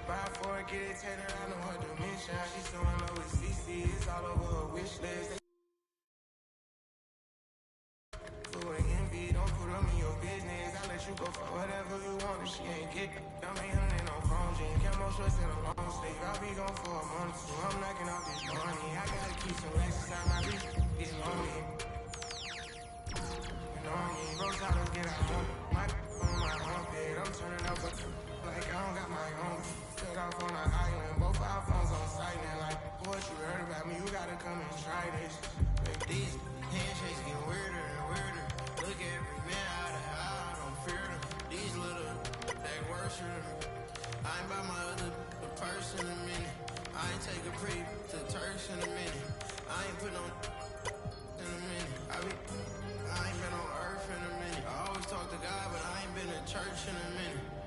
Buy for it, get it tatted, I know her dimension. She's so in love with CC, it's all over her wish list. For envy, don't put them in your business. I let you go for whatever you want if she ain't get it. I'm ain't hunting no phone, Jane. Camo shorts in a long sleeve. I'll be gone for a month or two. I'm knocking off this money. I gotta keep some racks inside my wrist. Get lonely. You know me, bro, try to get out home. My on my armpit. I'm turning up a like I don't got my own. Straight off on an island. Both our phones on silent. Like, what you heard about me, you gotta come and try this. These handshakes get weirder and weirder. Look every man out of eye, I don't fear them. These little, they worship. I ain't by my other purse in a minute. I ain't take a pre to Turks in a minute. I ain't put on in a minute. I ain't been on earth in a minute. I always talk to God, but I ain't been to church in a minute.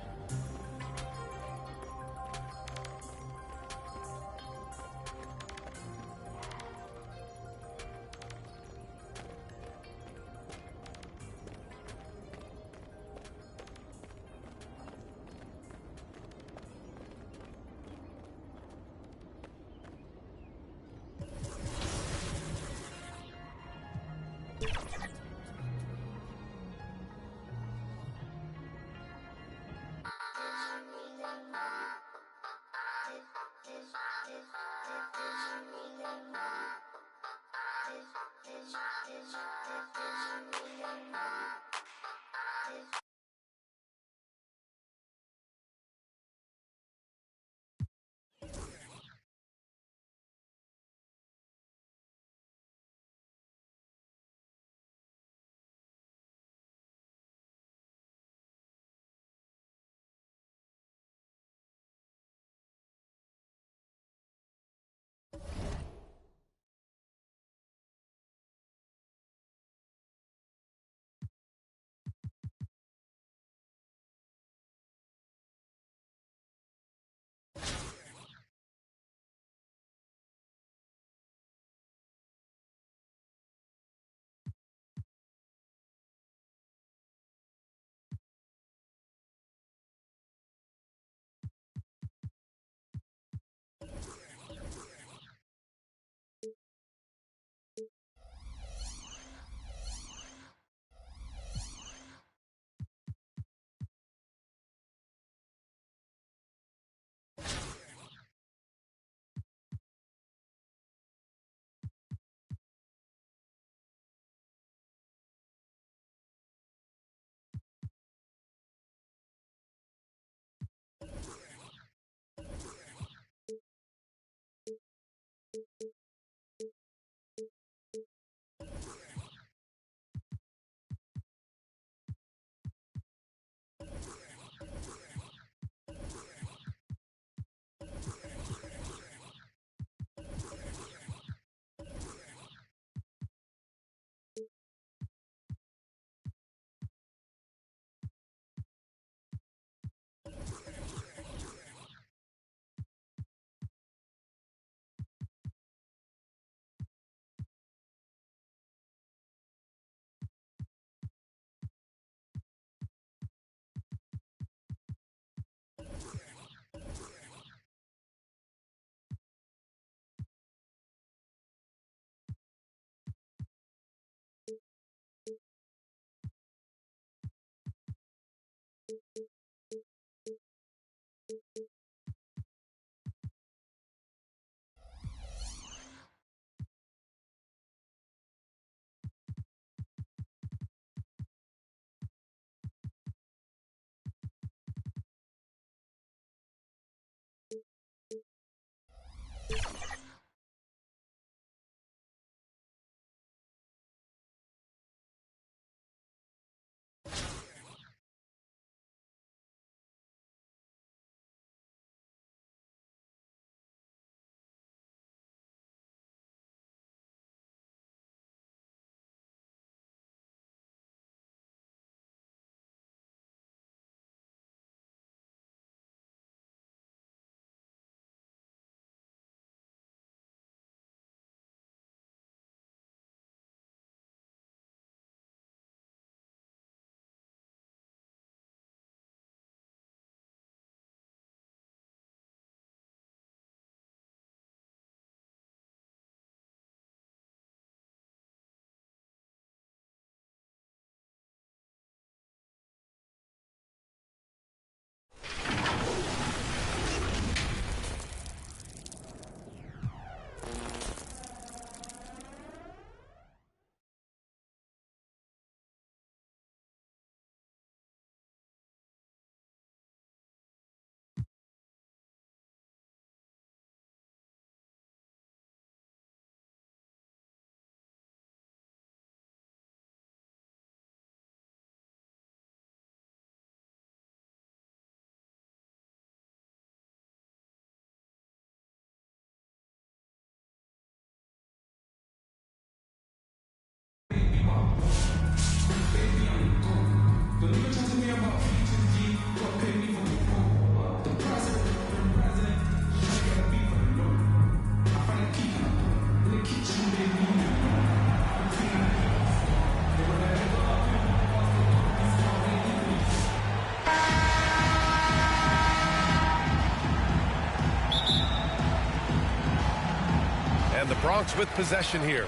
Bronx with possession here.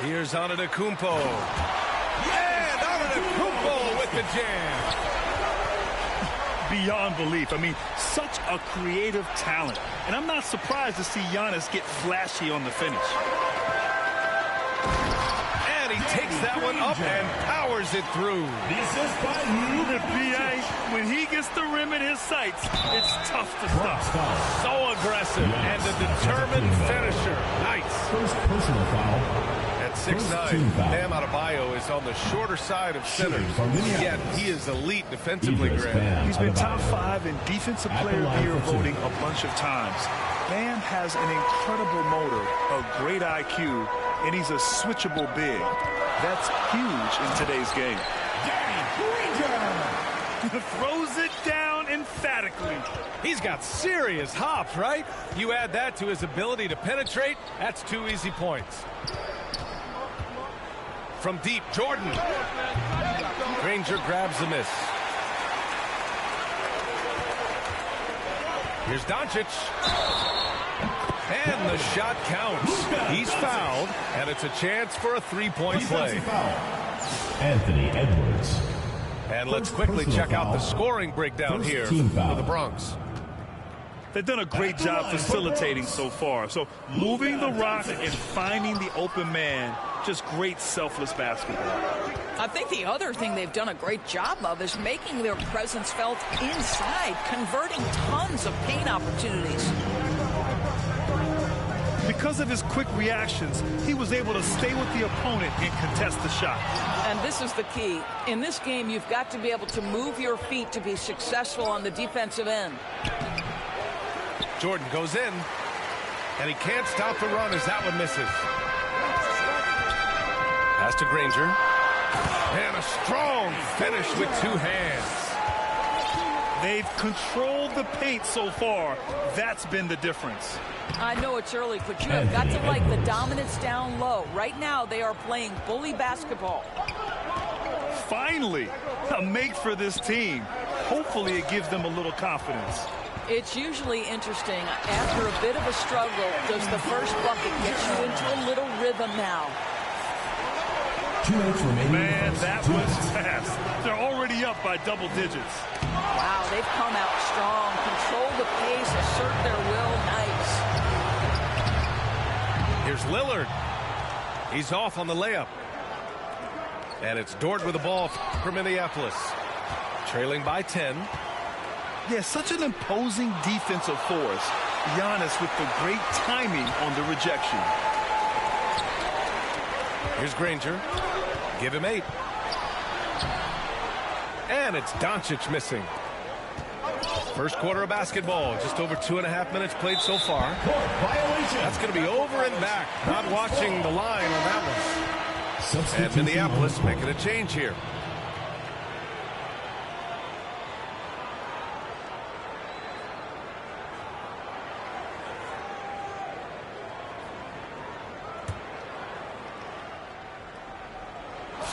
Here's Antetokounmpo. And Antetokounmpo with the jam. Beyond belief. I mean, such a creative talent. And I'm not surprised to see Giannis get flashy on the finish. And he takes that one up and powers it through. The PA, when he gets the rim in his sights, it's tough to stop. So aggressive and a determined finisher. Nice. First personal foul. At 6'9", Bam Adebayo is on the shorter side of centers, yet he is elite defensively, Graham. He's been top 5 in Defensive Player of the Year voting a bunch of times. Bam has an incredible motor, a great IQ, and he's a switchable big. That's huge in today's game. Throws it down emphatically. He's got serious hops, right? You add that to his ability to penetrate, that's 2 easy points. From deep, Jordan. Granger grabs the miss. Here's Doncic. And the shot counts. He's fouled, and it's a chance for a three-point play. Anthony Edwards. And let's quickly check out the scoring breakdown here for the Bronx. They've done a great job facilitating so far. So moving the rock and finding the open man, just great selfless basketball. I think the other thing they've done a great job of is making their presence felt inside, converting tons of paint opportunities. Because of his quick reactions, he was able to stay with the opponent and contest the shot. And this is the key. In this game, you've got to be able to move your feet to be successful on the defensive end. Jordan goes in, and he can't stop the run as that one misses. Pass to Granger. And a strong finish with 2 hands. They've controlled the paint so far. That's been the difference. I know it's early, but you have got to like the dominance down low. Right now, they are playing bully basketball. Finally, a make for this team. Hopefully, it gives them a little confidence. It's usually interesting. After a bit of a struggle, does the first bucket get you into a little rhythm now? 2 minutes remaining. Man, that was fast. They're already up by double digits. Wow, they've come out strong. Control the pace, assert their will. Nice. Here's Lillard. He's off on the layup. And it's Dort with the ball for Minneapolis. Trailing by 10. Yeah, such an imposing defensive force. Giannis with the great timing on the rejection. Here's Granger. Give him 8. And it's Doncic missing. First quarter of basketball. Just over 2.5 minutes played so far. That's going to be over and back. Not watching the line on that one. And Minneapolis making a change here.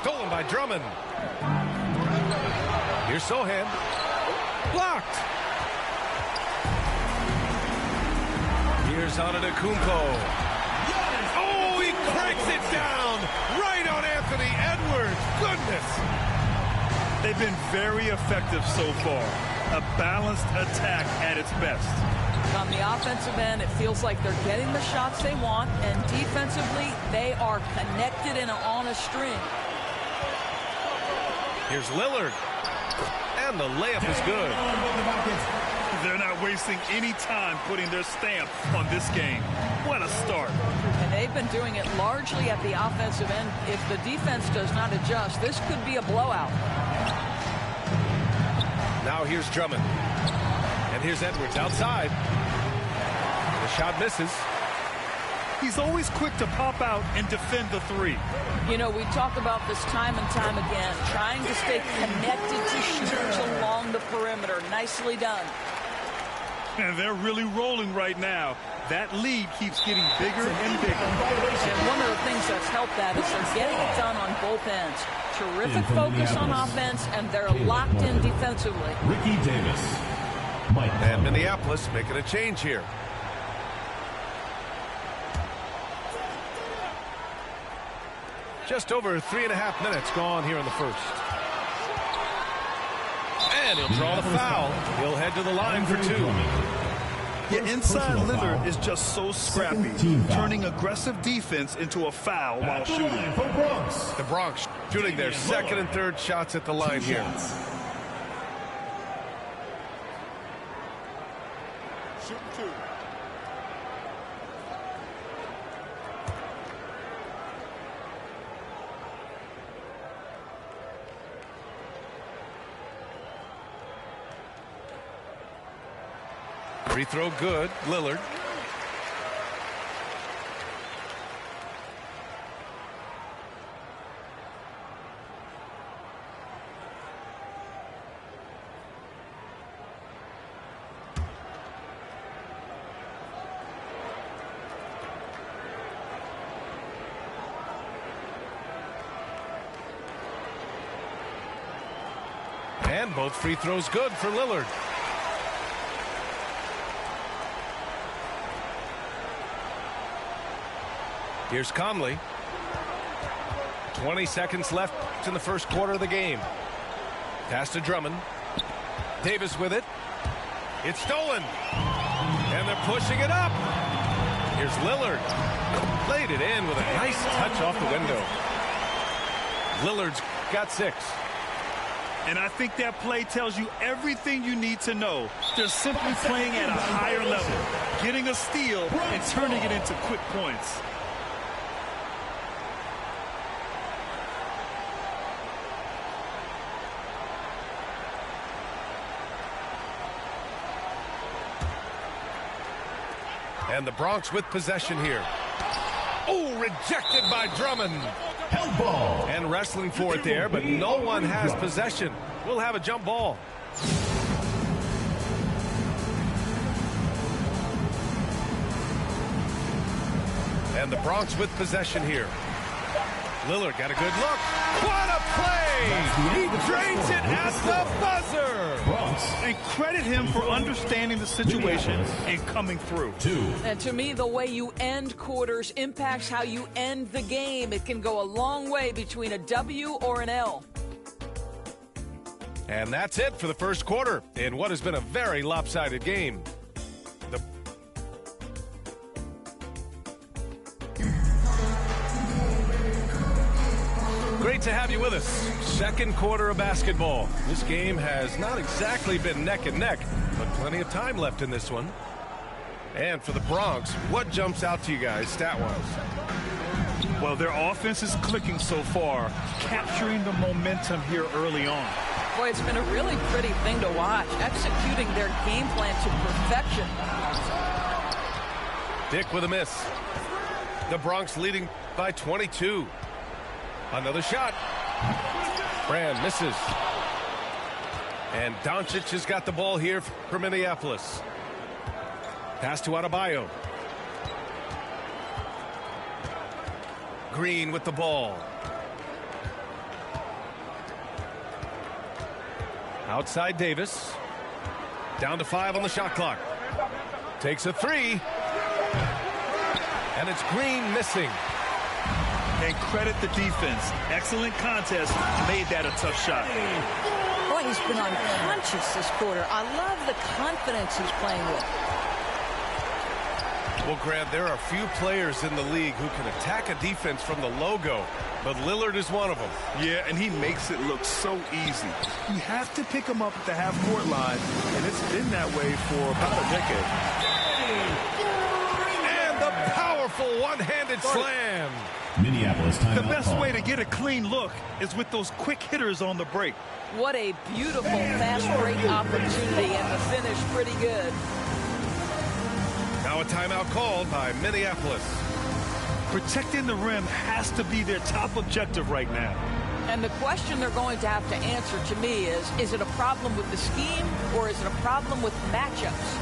Stolen by Drummond. Here's Sohan. Blocked. Here's Antetokounmpo. Oh, he cranks it down right on Anthony Edwards. Goodness. They've been very effective so far. A balanced attack at its best. On the offensive end, it feels like they're getting the shots they want, and defensively, they are connected and on a string. Here's Lillard. And the layup is good. They're not wasting any time putting their stamp on this game. What a start. And they've been doing it largely at the offensive end. If the defense does not adjust, this could be a blowout. Now here's Drummond. And here's Edwards outside. The shot misses. He's always quick to pop out and defend the 3. You know, we talk about this time and time again, trying to stay connected to shooters along the perimeter. Nicely done. And they're really rolling right now. That lead keeps getting bigger and bigger. And one of the things that's helped that is they're getting it done on both ends. Terrific focus on offense, and they're locked in defensively. Ricky Davis. And Minneapolis making a change here. Just over 3.5 minutes gone here in the first. And he'll draw the foul. He'll head to the line for 2. Yeah, inside Lillard is just so scrappy, turning aggressive defense into a foul while shooting. The Bronx shooting their second and third shots at the line here. Shooting 2. Free throw good. Lillard. And both free throws good for Lillard. Here's Conley. 20 seconds left in the first quarter of the game. Pass to Drummond. Davis with it. It's stolen. And they're pushing it up. Here's Lillard. Played it in with a nice touch off the window. Lillard's got 6. And I think that play tells you everything you need to know. They're simply playing at a higher level, getting a steal and turning it into quick points. And the Bronx with possession here. Oh, rejected by Drummond. Held ball. And wrestling for it there, but no one has possession. We'll have a jump ball. And the Bronx with possession here. Lillard got a good look. What a play! He drains it at the buzzer! And credit him for understanding the situation and coming through. 2. And to me, the way you end quarters impacts how you end the game. It can go a long way between a W or an L. And that's it for the first quarter in what has been a very lopsided game. Great to have you with us. Second quarter of basketball. This game has not exactly been neck and neck, but plenty of time left in this one. And for the Bronx, what jumps out to you guys stat-wise? Well, their offense is clicking so far, capturing the momentum here early on. Boy, it's been a really pretty thing to watch, executing their game plan to perfection. Dick with a miss. The Bronx leading by 22. Another shot. Brand misses. And Doncic has got the ball here for Minneapolis. Pass to Adebayo. Green with the ball. Outside Davis. Down to 5 on the shot clock. Takes a 3. And it's Green missing. And credit the defense. Excellent contest. Made that a tough shot. Boy, he's been unconscious this quarter. I love the confidence he's playing with. Well, Grant, there are few players in the league who can attack a defense from the logo, but Lillard is one of them. Yeah, and he makes it look so easy. You have to pick him up at the half-court line, and it's been that way for about a decade. And the powerful one-handed slam. Minneapolis timeout. The best way to get a clean look is with those quick hitters on the break. What a beautiful fast break opportunity, and the finish pretty good. Now a timeout called by Minneapolis. Protecting the rim has to be their top objective right now. And the question they're going to have to answer to me is it a problem with the scheme or is it a problem with matchups?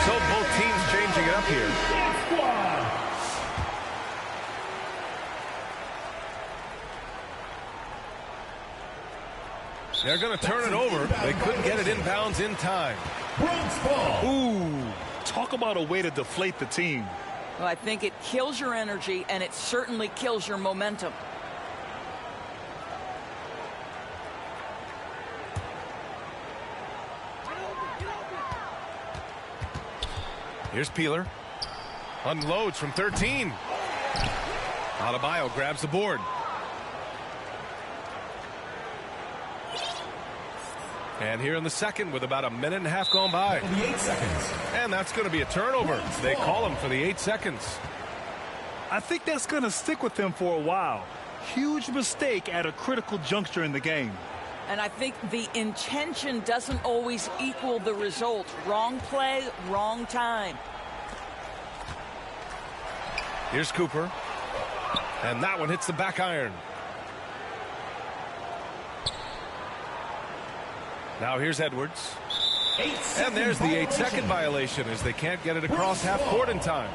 So both teams changing it up here. They're going to turn it over. They couldn't get it inbounds in time. Bronx ball. Ooh, talk about a way to deflate the team. Well, I think it kills your energy, and it certainly kills your momentum. Here's Peeler. Unloads from 13. Adebayo grabs the board. And here in the second with about a minute and a half gone by. 8 seconds. And that's going to be a turnover. They call him for the 8 seconds. I think that's going to stick with him for a while. Huge mistake at a critical juncture in the game. And I think the intention doesn't always equal the result. Wrong play, wrong time. Here's Cooper. And that one hits the back iron. Now here's Edwards. And there's the 8-second violation as they can't get it across half court in time.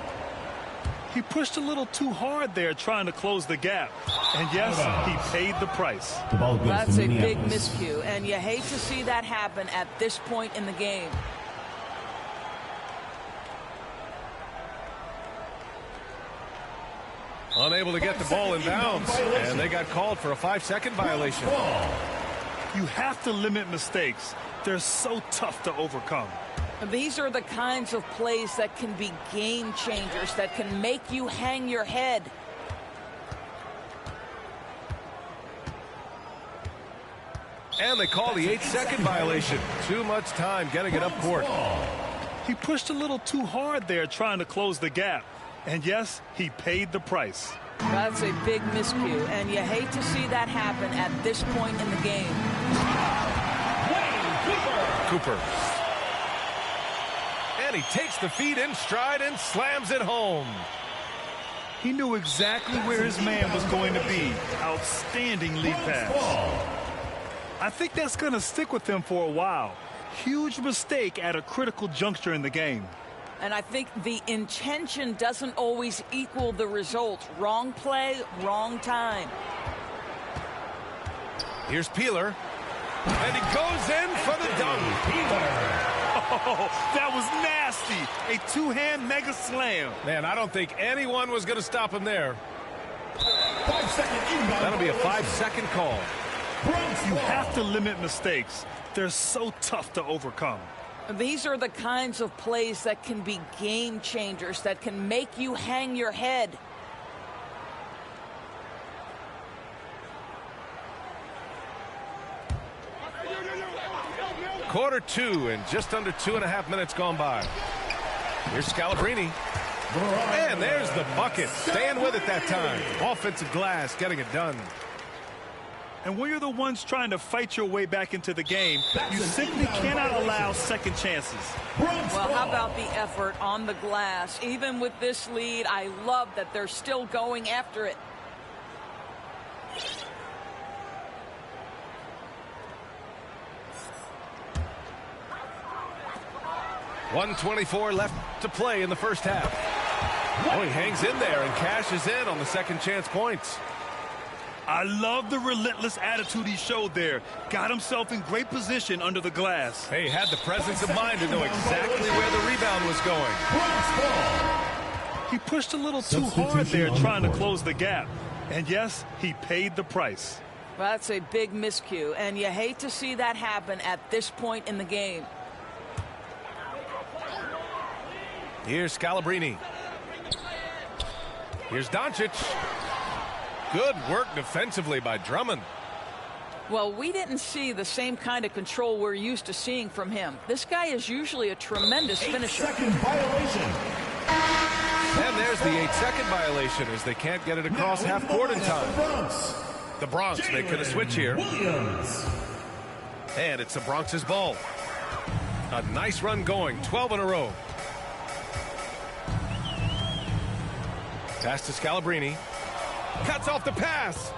He pushed a little too hard there trying to close the gap. And yes, he paid the price. The ball goes That's to a big Minneapolis. miscue, and you hate to see that happen at this point in the game. Unable to get the ball in bounds. And they got called for a 5-second violation. You have to limit mistakes. They're so tough to overcome. These are the kinds of plays that can be game changers, that can make you hang your head. And they call the 8-second violation. Too much time getting it up court. He pushed a little too hard there trying to close the gap. And yes, he paid the price. That's a big miscue, and you hate to see that happen at this point in the game. Cooper. And he takes the feet in stride and slams it home. He knew exactly where his man was going to be. Outstanding lead pass. I think that's going to stick with him for a while. Huge mistake at a critical juncture in the game. And I think the intention doesn't always equal the result. Wrong play, wrong time. Here's Peeler. And he goes in for the dunk. Oh, that was nasty. A two-hand mega slam. Man, I don't think anyone was going to stop him there. 5-second inbound. That'll be a 5-second call. You have to limit mistakes. They're so tough to overcome. These are the kinds of plays that can be game changers, that can make you hang your head. Quarter 2 and just under 2.5 minutes gone by. Here's Scalabrine. And there's the bucket. Staying with it that time. Offensive glass getting it done. And when you're the ones trying to fight your way back into the game, you simply cannot allow second chances. Well, how about the effort on the glass? Even with this lead, I love that they're still going after it. .124 left to play in the first half. Oh, he hangs in there and cashes in on the second chance points. I love the relentless attitude he showed there. Got himself in great position under the glass. Hey, had the presence of mind to know exactly where the rebound was going. He pushed a little too hard there trying to close the gap. And yes, he paid the price. Well, that's a big miscue, and you hate to see that happen at this point in the game. Here's Scalabrine. Here's Doncic. Good work defensively by Drummond. Well, we didn't see the same kind of control we're used to seeing from him. This guy is usually a tremendous finisher. 8-second violation. And there's the 8-second violation as they can't get it across half court in time. The Bronx making a switch here. Williams. And it's the Bronx's ball. A nice run going, 12 in a row. Pass to Scalabrine. Cuts off the pass.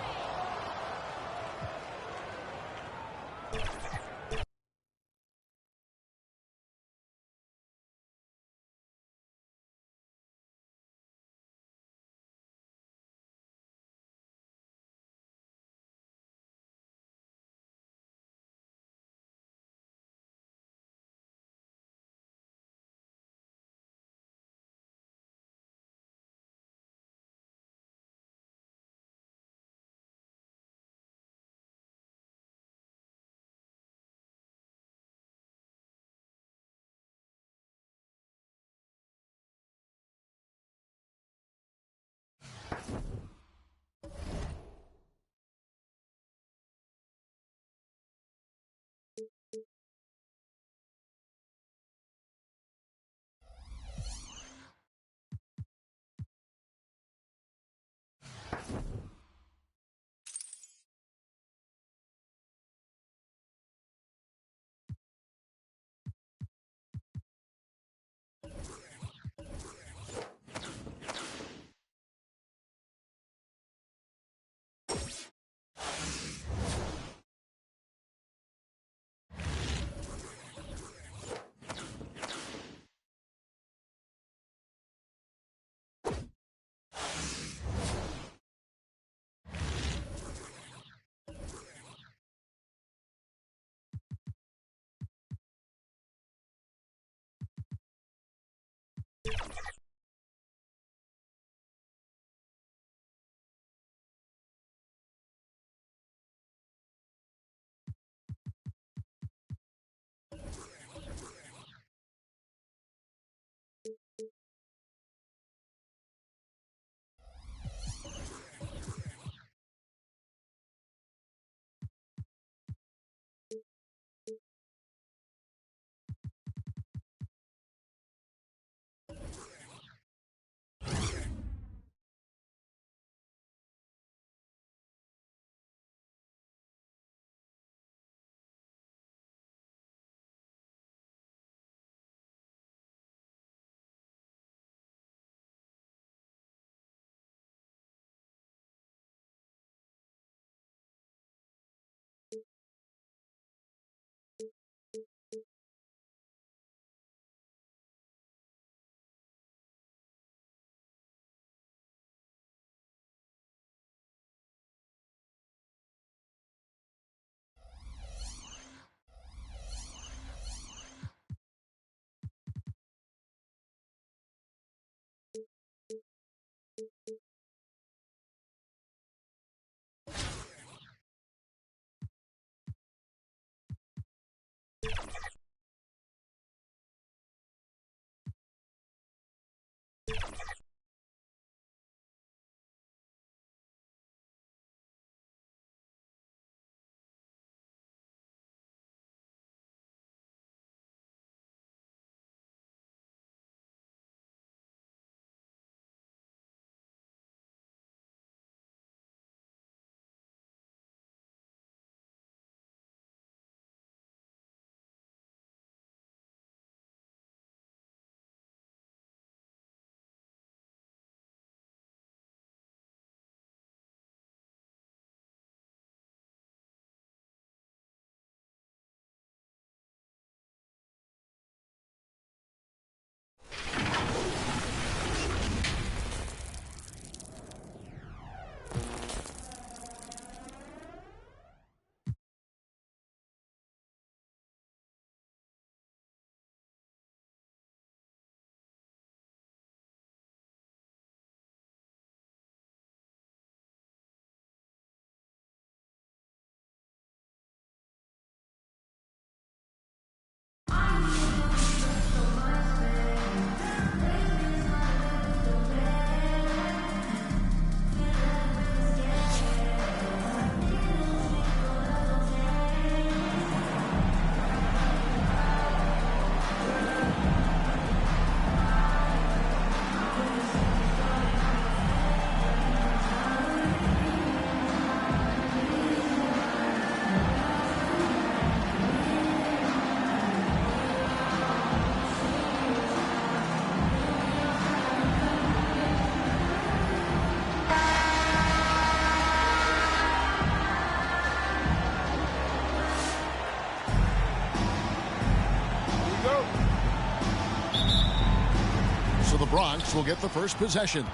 Bronx will get the first possession.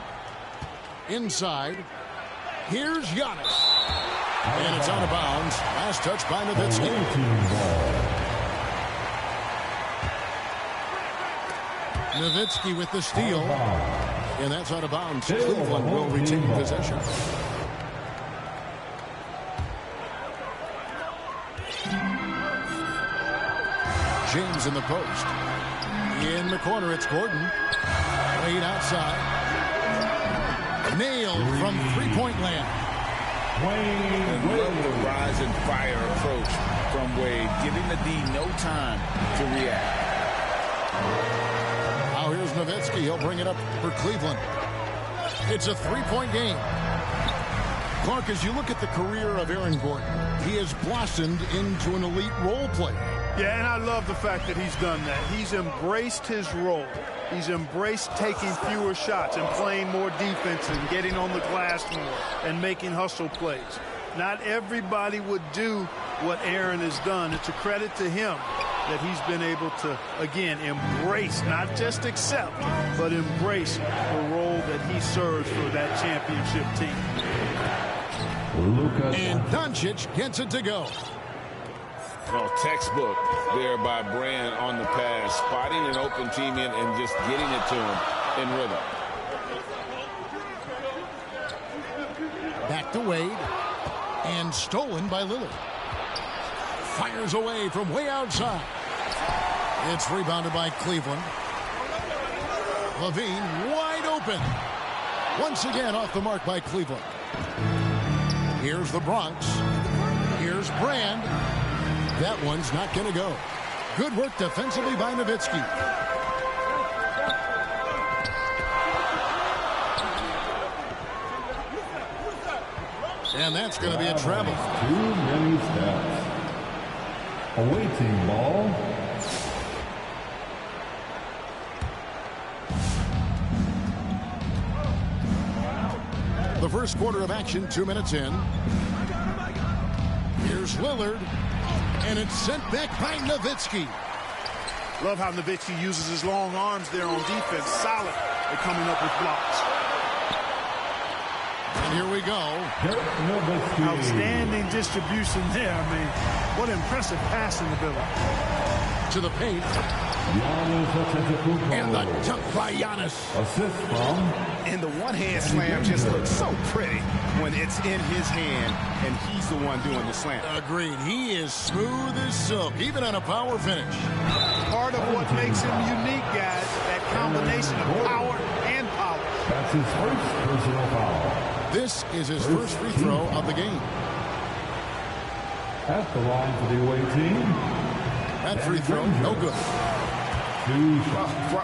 Inside, here's Giannis. And it's out of bounds. Last touch by Nowitzki. Nowitzki with the steal. And that's out of bounds. Cleveland will retain possession. James in the post. In the corner, it's Gordon. Played outside. Nailed from three-point land. And love the rise and fire approach from Wade, giving the D no time to react. Now here's Nowitzki. He'll bring it up for Cleveland. It's a three-point game. Clark, as you look at the career of Aaron Gordon, he has blossomed into an elite role player. Yeah, and I love the fact that he's done that. He's embraced his role. He's embraced taking fewer shots and playing more defense and getting on the glass more and making hustle plays. Not everybody would do what Aaron has done. It's a credit to him that he's been able to, again, embrace, not just accept, but embrace the role that he serves for that championship team. And Doncic gets it to go. Well, textbook there by Brand on the pass, spotting an open teammate and just getting it to him in rhythm. Back to Wade. And stolen by Lillard. Fires away from way outside. It's rebounded by Cleveland. Levine wide open. Once again off the mark by Cleveland. Here's the Bronx. Here's Brand. That one's not going to go. Good work defensively by Nowitzki. And that's going to be a travel. Too many steps. Awaiting ball. The first quarter of action, 2 minutes in. Here's Lillard. And it's sent back by Nowitzki. Love how Nowitzki uses his long arms there on defense. Solid at coming up with blocks. And here we go. Outstanding distribution there. I mean, what impressive passing ability. To the paint. And the dunk by Giannis. Assist from. And the one-hand slam just looks so pretty when it's in his hand and he's the one doing the slam. Agreed. He is smooth as silk, even on a power finish. Part of what makes him unique, guys, that combination of power and power. That's his first personal foul. This is his first free throw of the game. At the line for the away team. That free throw, no good.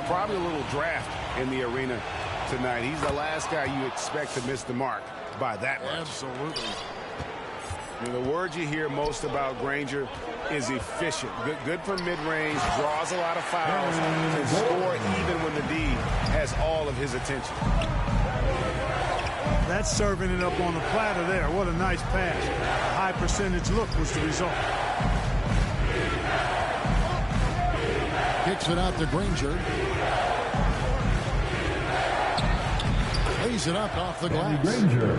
Probably a little draft in the arena tonight. He's the last guy you expect to miss the mark by that much. Absolutely. And the word you hear most about Granger is efficient. Good from mid-range, draws a lot of fouls, and score even when the D has all of his attention. That's serving it up on the platter there. What a nice pass. A high percentage look was the result. Kicks it out to Granger. Lays it up off the glass. Granger.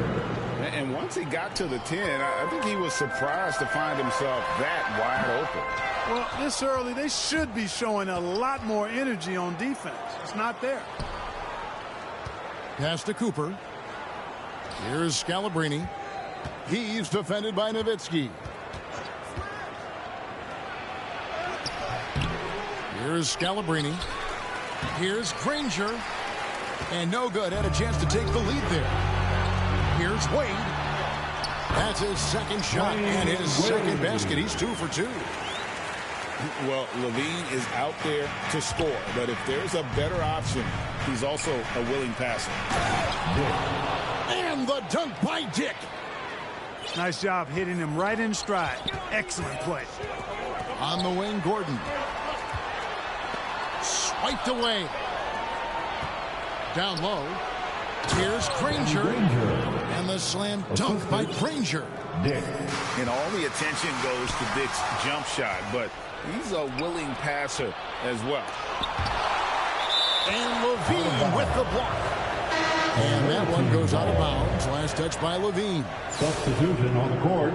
And once he got to the 10, I think he was surprised to find himself that wide open. Well, this early, they should be showing a lot more energy on defense. It's not there. Pass to Cooper. Here's Scalabrine. He's defended by Nowitzki. Here's Scalabrine. Here's Granger. And no good. Had a chance to take the lead there. Here's Wade. That's his second shot and his second basket. He's 2 for 2. Well, Levine is out there to score, but if there's a better option, he's also a willing passer. And the dunk by Dick. Nice job hitting him right in stride. Excellent play. On the wing, Gordon. Swiped away. Down low. Here's Granger. And the slam dunk by Granger. Dick. And all the attention goes to Dick's jump shot, but he's a willing passer as well. And Levine with the block. And that one goes out of bounds. Last touch by Levine. Substitution on the court.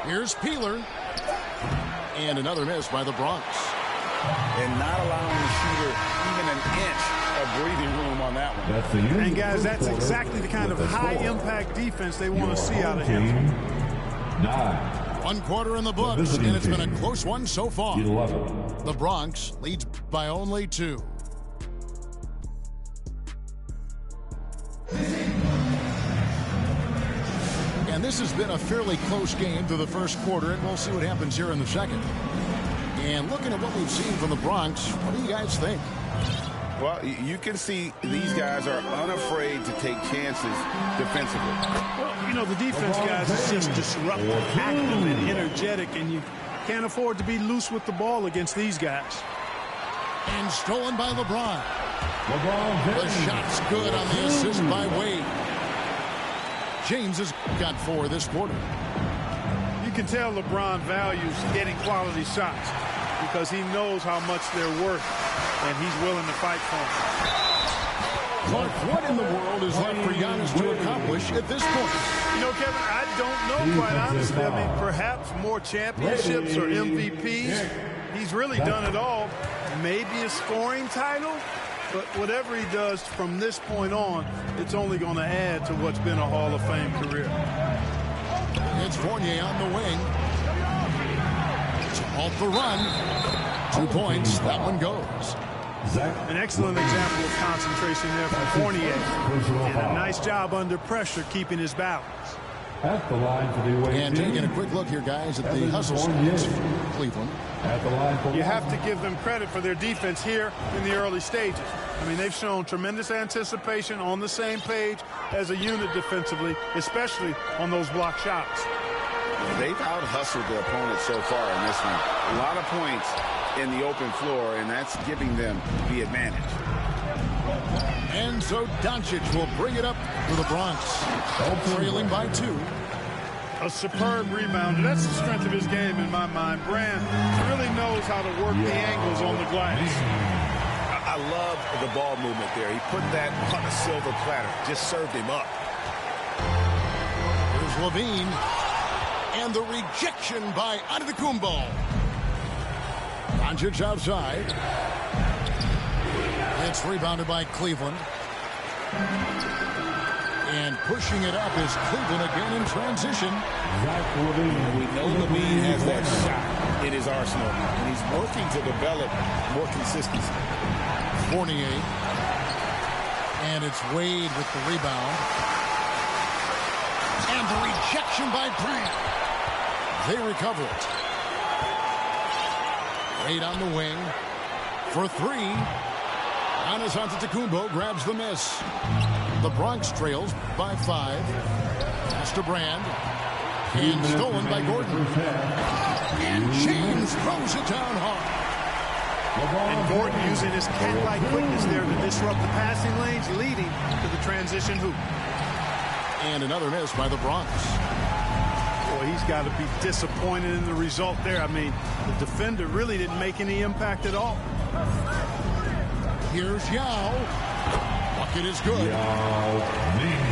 Here's Peeler. And another miss by the Bronx. And not allowing the shooter even an inch of breathing room on that one. That's the And guys, that's exactly the kind of high-impact defense they want to see out of him. 9. 1 quarter in the books, and it's been a close one so far. 11. The Bronx leads by only 2. And this has been a fairly close game through the first quarter, and we'll see what happens here in the second. And looking at what we've seen from the Bronx, what do you guys think? Well, you can see these guys are unafraid to take chances defensively. Well, you know, the defense, guys, is just disruptive, active, and energetic, and you can't afford to be loose with the ball against these guys. And stolen by LeBron. LeBron The shot's good on the assist by Wade. James has got 4 this quarter. You can tell LeBron values getting quality shots because he knows how much they're worth, and he's willing to fight for them. Clark, what in the world is left for Giannis to accomplish at this point? You know, Kevin, I don't know, quite honestly. I mean, perhaps more championships or MVPs. He's really done it all. Maybe a scoring title, but whatever he does from this point on, it's only going to add to what's been a Hall of Fame career. It's Fournier on the wing. To halt the run. 2 points. That one goes. An excellent example of concentration there from Fournier. Did a nice job under pressure, keeping his balance. At the line for the away and taking a quick look here, guys, at the hustle stats for Cleveland. At the line for you have to give them credit for their defense here in the early stages. I mean, they've shown tremendous anticipation, on the same page as a unit defensively, especially on those block shots. They've out-hustled their opponent so far in this one. A lot of points in the open floor, and that's giving them the advantage. And so Doncic will bring it up for the Bronx, trailing by 2. A superb rebounder. That's the strength of his game in my mind. Brand really knows how to work the angles on the glass. I love the ball movement there. He put that on a silver platter. Just served him up. Here's Levine. And the rejection by Antetokounmpo. Doncic outside. It's rebounded by Cleveland. And pushing it up is Cleveland again in transition. We know Levine has that shot in his arsenal, and he's working to develop more consistency. Fournier. And it's Wade with the rebound. And the rejection by Brand. They recover it. Wade on the wing for 3. Giannis Antetokounmpo grabs the miss. The Bronx trails by 5. Pass to Brand. And stolen by Gordon. And James throws it down hard. And Gordon using his cat-like quickness there to disrupt the passing lanes, leading to the transition hoop. And another miss by the Bronx. Boy, he's got to be disappointed in the result there. I mean, the defender really didn't make any impact at all. Here's Yao. Bucket is good.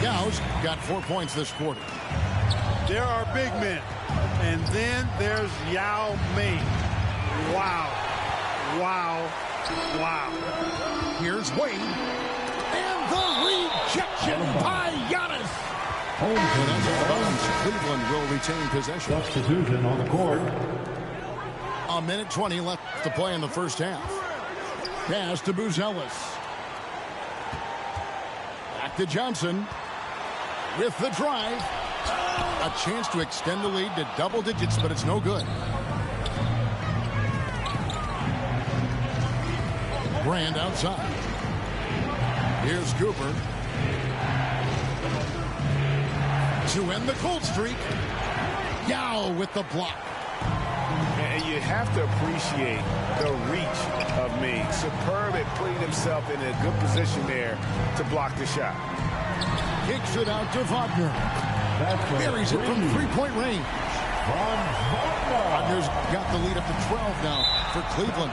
Yao's got 4 points this quarter. There are big men. And then there's Yao Ming. Wow. Wow. Wow. Here's Wade. And the rejection by Giannis. And that's all bounds. Cleveland will retain possession. Substitution on the court. A minute 20 left to play in the first half. Pass to Buzelis. Back to Johnson. With the drive. A chance to extend the lead to double digits, but it's no good. Brand outside. Here's Cooper. To end the cold streak. Yao with the block. And you have to appreciate the reach of Ming. Superb at putting himself in a good position there to block the shot. Kicks it out to Wagner. Buries it from 3-point range. Wagner's got the lead up to 12 now for Cleveland.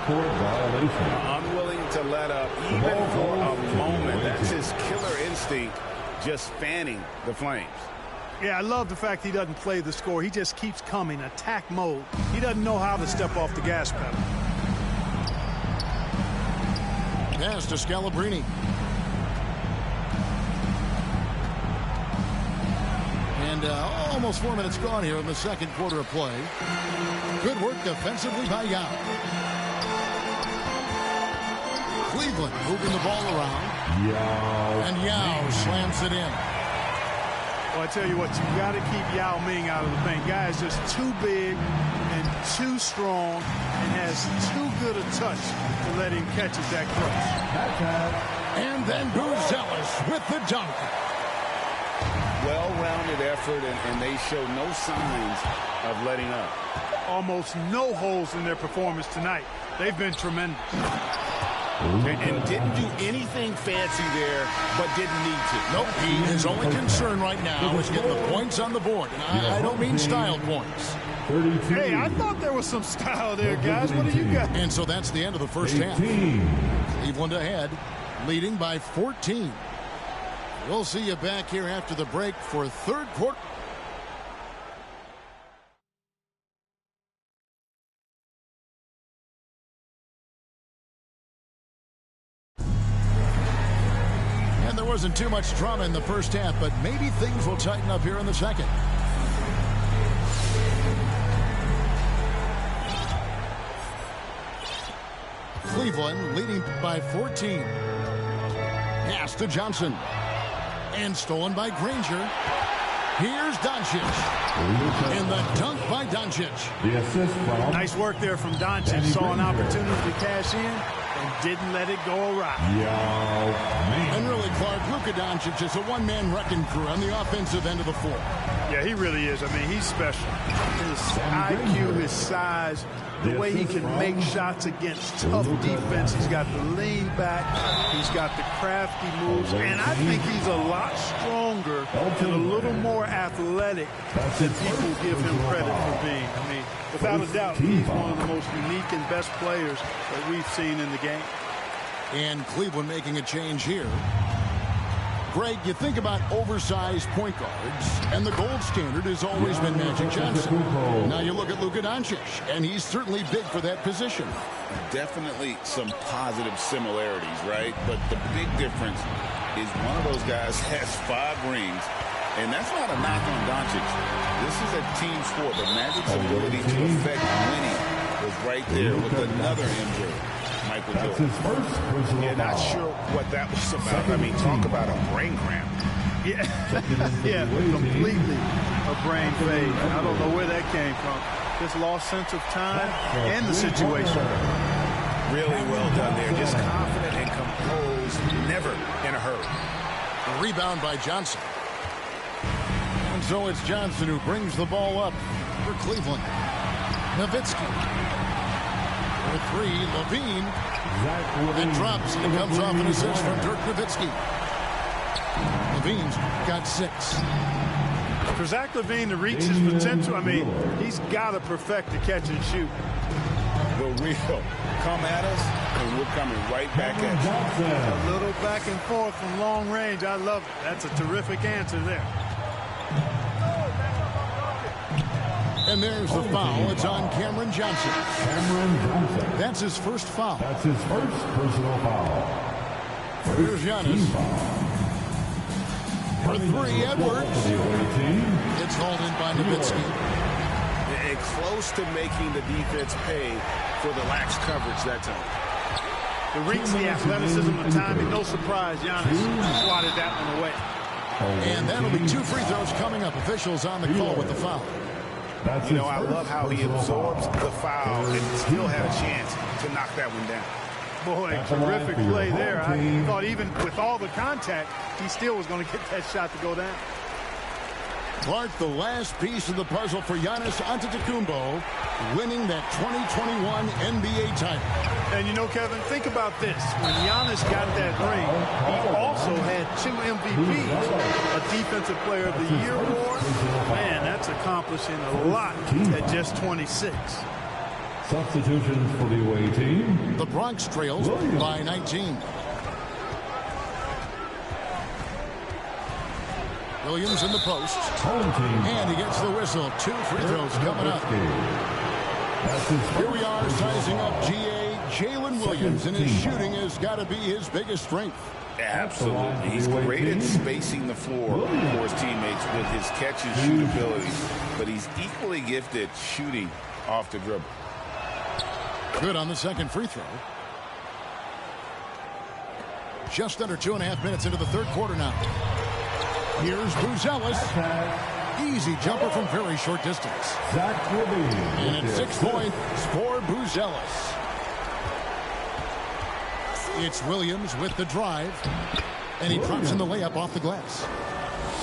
Unwilling to let up even for a moment. That's his killer instinct, just fanning the flames. Yeah, I love the fact he doesn't play the score. He just keeps coming, attack mode. He doesn't know how to step off the gas pedal. Pass to Scalabrine. And almost 4 minutes gone here in the second quarter of play. Good work defensively by Yao. Cleveland moving the ball around. And Yao slams it in. Well, I tell you what, you've got to keep Yao Ming out of the paint. Guy is just too big and too strong and has too good a touch to let him catch it that close. And then Buzelis with the dunk. Well-rounded effort, and they show no signs of letting up. Almost no holes in their performance tonight. They've been tremendous. And didn't do anything fancy there, but didn't need to. Nope, his only concern right now is getting the points on the board. And I don't mean style points. Hey, I thought there was some style there, guys. What do you got? And so that's the end of the first half. Cleveland ahead, leading by 14. We'll see you back here after the break for third quarter. And there wasn't too much drama in the first half, but maybe things will tighten up here in the second. Cleveland leading by 14. Pass to Johnson. And stolen by Granger. Here's Doncic. And the dunk by Doncic. The assist from... Nice work there from Doncic. Saw an opportunity to cash in and didn't let it go awry. And really, Clark, Luka Doncic is a one-man wrecking crew on the offensive end of the floor. Yeah, he really is. I mean, he's special. His IQ, his size, the way he can make shots against tough defense. He's got the lean back. He's got the crafty moves. And I think he's a lot stronger and a little more athletic than people give him credit for being. I mean, without a doubt, he's one of the most unique and best players that we've seen in the game. And Cleveland making a change here. Greg, you think about oversized point guards, and the gold standard has always been Magic Johnson. Now you look at Luka Doncic, and he's certainly big for that position. Definitely some positive similarities, right? But the big difference is one of those guys has 5 rings, and that's not a knock on Doncic. This is a team sport, but Magic's ability to affect winning was right there with another MJ. Michael Jordan. Yeah, not sure what that was about. I mean, talk about a brain cramp. Yeah, yeah, completely a brain fade. I don't know where that came from. Just lost sense of time and the situation. Really well done there. Just confident and composed, never in a hurry. A rebound by Johnson. And so it's Johnson who brings the ball up for Cleveland. Nowitzki. For 3, Levine. It drops, and it comes off an assist from Dirk Nowitzki. Levine's got 6. For Zach LaVine to reach his potential, I mean, he's got to perfect the catch and shoot. But we'll come at us, and we're coming right back at you. A little back and forth from long range. I love it. That's a terrific answer there. And there's the foul. It's on Cameron Johnson. That's his first foul. That's his first personal foul. Here's Giannis. For 3, Edwards. It's hauled in by Nowitzki. And close to making the defense pay for the lax coverage that time. The reach, the athleticism, the timing, no surprise. Giannis swatted that one away. And that'll be 2 free throws coming up. Officials on the call with the foul. You know, I love how he absorbs the foul and still had a chance to knock that one down. Boy, terrific play there. I thought even with all the contact, he still was going to get that shot to go down. Clark, the last piece of the puzzle for Giannis Antetokounmpo, winning that 2021 NBA title. And you know, Kevin, think about this. When Giannis got that ring, he also had 2 MVPs, a Defensive Player of the Year award. Man, that's accomplishing a lot at just 26. Substitutions for the away team. The Bronx trails by 19. Williams in the post. And he gets the whistle. 2 free throws coming up. Here we are sizing up GA Jalen Williams, and his shooting has got to be his biggest strength. Absolutely. He's great at spacing the floor for his teammates with his catch and shoot abilities, but he's equally gifted shooting off the dribble. Good on the second free throw. Just under 2.5 minutes into the third quarter now. Here's Buzelis. Easy jumper from very short distance. And it's 6 points for Buzelis. It's Williams with the drive. And he drops in the layup off the glass.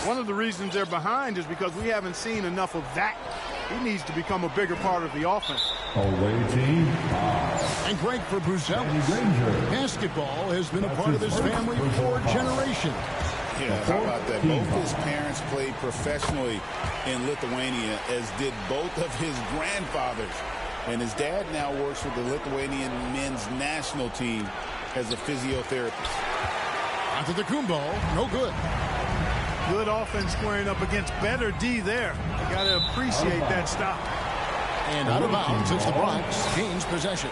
One of the reasons they're behind is because we haven't seen enough of that. He needs to become a bigger part of the offense. Away team. And great for Buzelis. Basketball has been a part of his family for generations. Yeah, how about that? Both his parents played professionally in Lithuania, as did both of his grandfathers. And his dad now works with the Lithuanian men's national team as a physiotherapist. Antetokounmpo, no good. Good offense squaring up against better D there. You got to appreciate that stop. And out of bounds as the Bronx gains possession.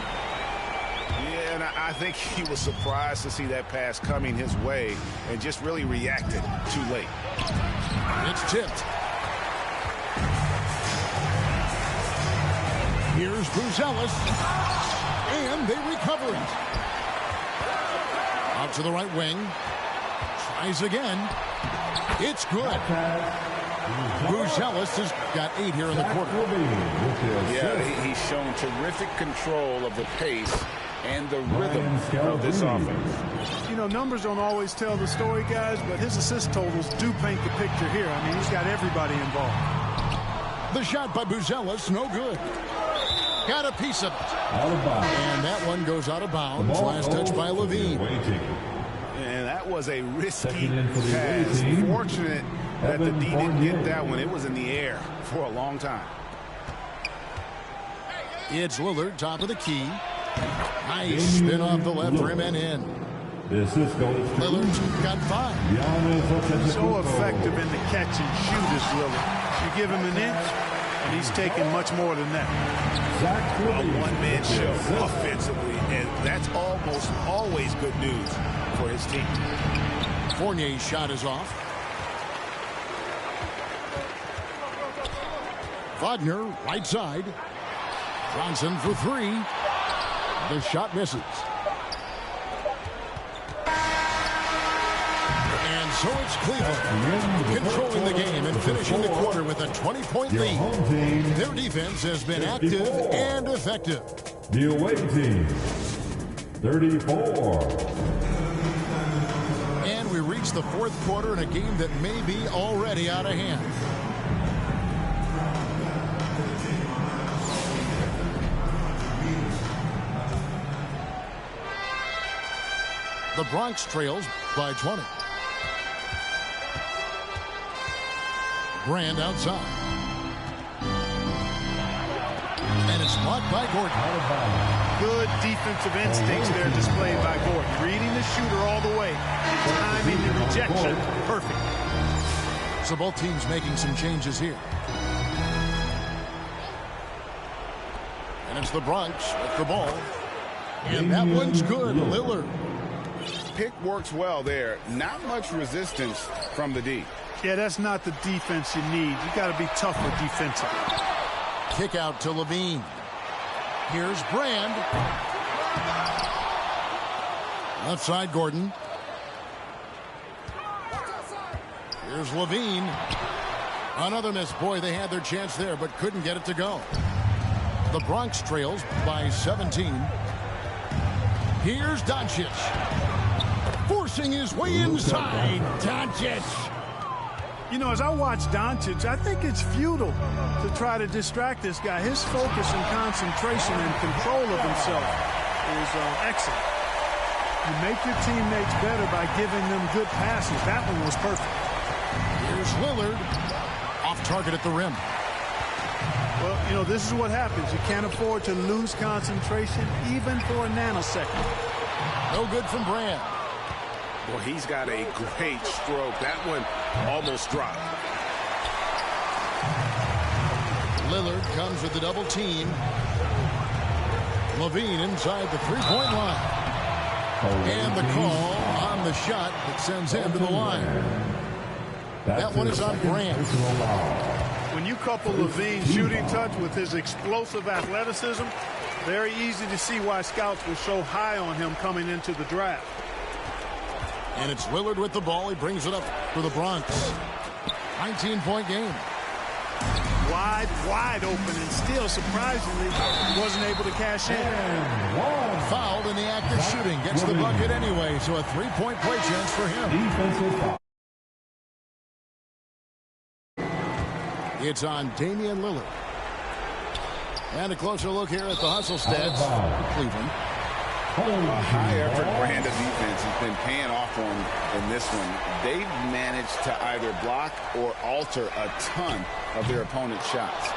Yeah, and I think he was surprised to see that pass coming his way and just really reacted too late. It's tipped. Here's Buzelis. And they recover it. Out to the right wing. Tries again. It's good. Buzelis has got 8 here in the quarter. Yeah, he's shown terrific control of the pace and the rhythm of this offense. You know, numbers don't always tell the story, guys, but his assist totals do paint the picture here. I mean, he's got everybody involved. The shot by Buzelis, no good. Got a piece of it. And that one goes out of bounds. Last touch by Levine. And that was a risky pass. Fortunate that the D didn't get that one. It was in the air for a long time. It's Lillard, top of the key. Nice spin off the left rim and in. Lillard's got 5. So effective in the catch and shoot is Lillard. You give him an inch, and he's taking much more than that. A one-man show offensively, and that's almost always good news for his team. Fournier's shot is off. Wagner, right side. Johnson for 3. The shot misses. And so it's Cleveland controlling the game and finishing the quarter with a 20-point lead. Their defense has been active and effective. The away team, 34. And we reach the 4th quarter in a game that may be already out of hand. The Bronx trails by 20. Brand outside. And it's blocked by Gordon. Good defensive instincts there displayed by Gordon. Reading the shooter all the way. Timing the rejection perfect. So both teams making some changes here. And it's the Bronx with the ball. And that one's good. Lillard. Pick works well there. Not much resistance from the D. Yeah, that's not the defense you need. You got to be tougher defensively. Kick out to Levine. Here's Brand. Left side, Gordon. Here's Levine. Another miss. Boy, they had their chance there, but couldn't get it to go. The Bronx trails by 17. Here's Doncic. Forcing his way inside. Doncic. You know, as I watch Doncic, I think it's futile to try to distract this guy. His focus and concentration and control of himself is excellent. You make your teammates better by giving them good passes. That one was perfect. Here's Lillard. Off target at the rim. Well, you know, this is what happens. You can't afford to lose concentration even for a nanosecond. No good from Brand. Well, he's got a great stroke. That one almost dropped. Lillard comes with the double team. Levine inside the three-point line. And the call on the shot that sends him to the line. That one is on Brand. When you couple Levine's shooting touch with his explosive athleticism, very easy to see why scouts were so high on him coming into the draft. And it's Lillard with the ball. He brings it up for the Bronx. 19-point game. Wide open, and still, surprisingly, wasn't able to cash in. Fouled in the act of shooting. Gets the bucket anyway, so a three-point play chance for him. It's on Damian Lillard. And a closer look here at the hustle stats for Cleveland. A high-effort brand of defense has been paying off for them in this one. They've managed to either block or alter a ton of their opponent's shots.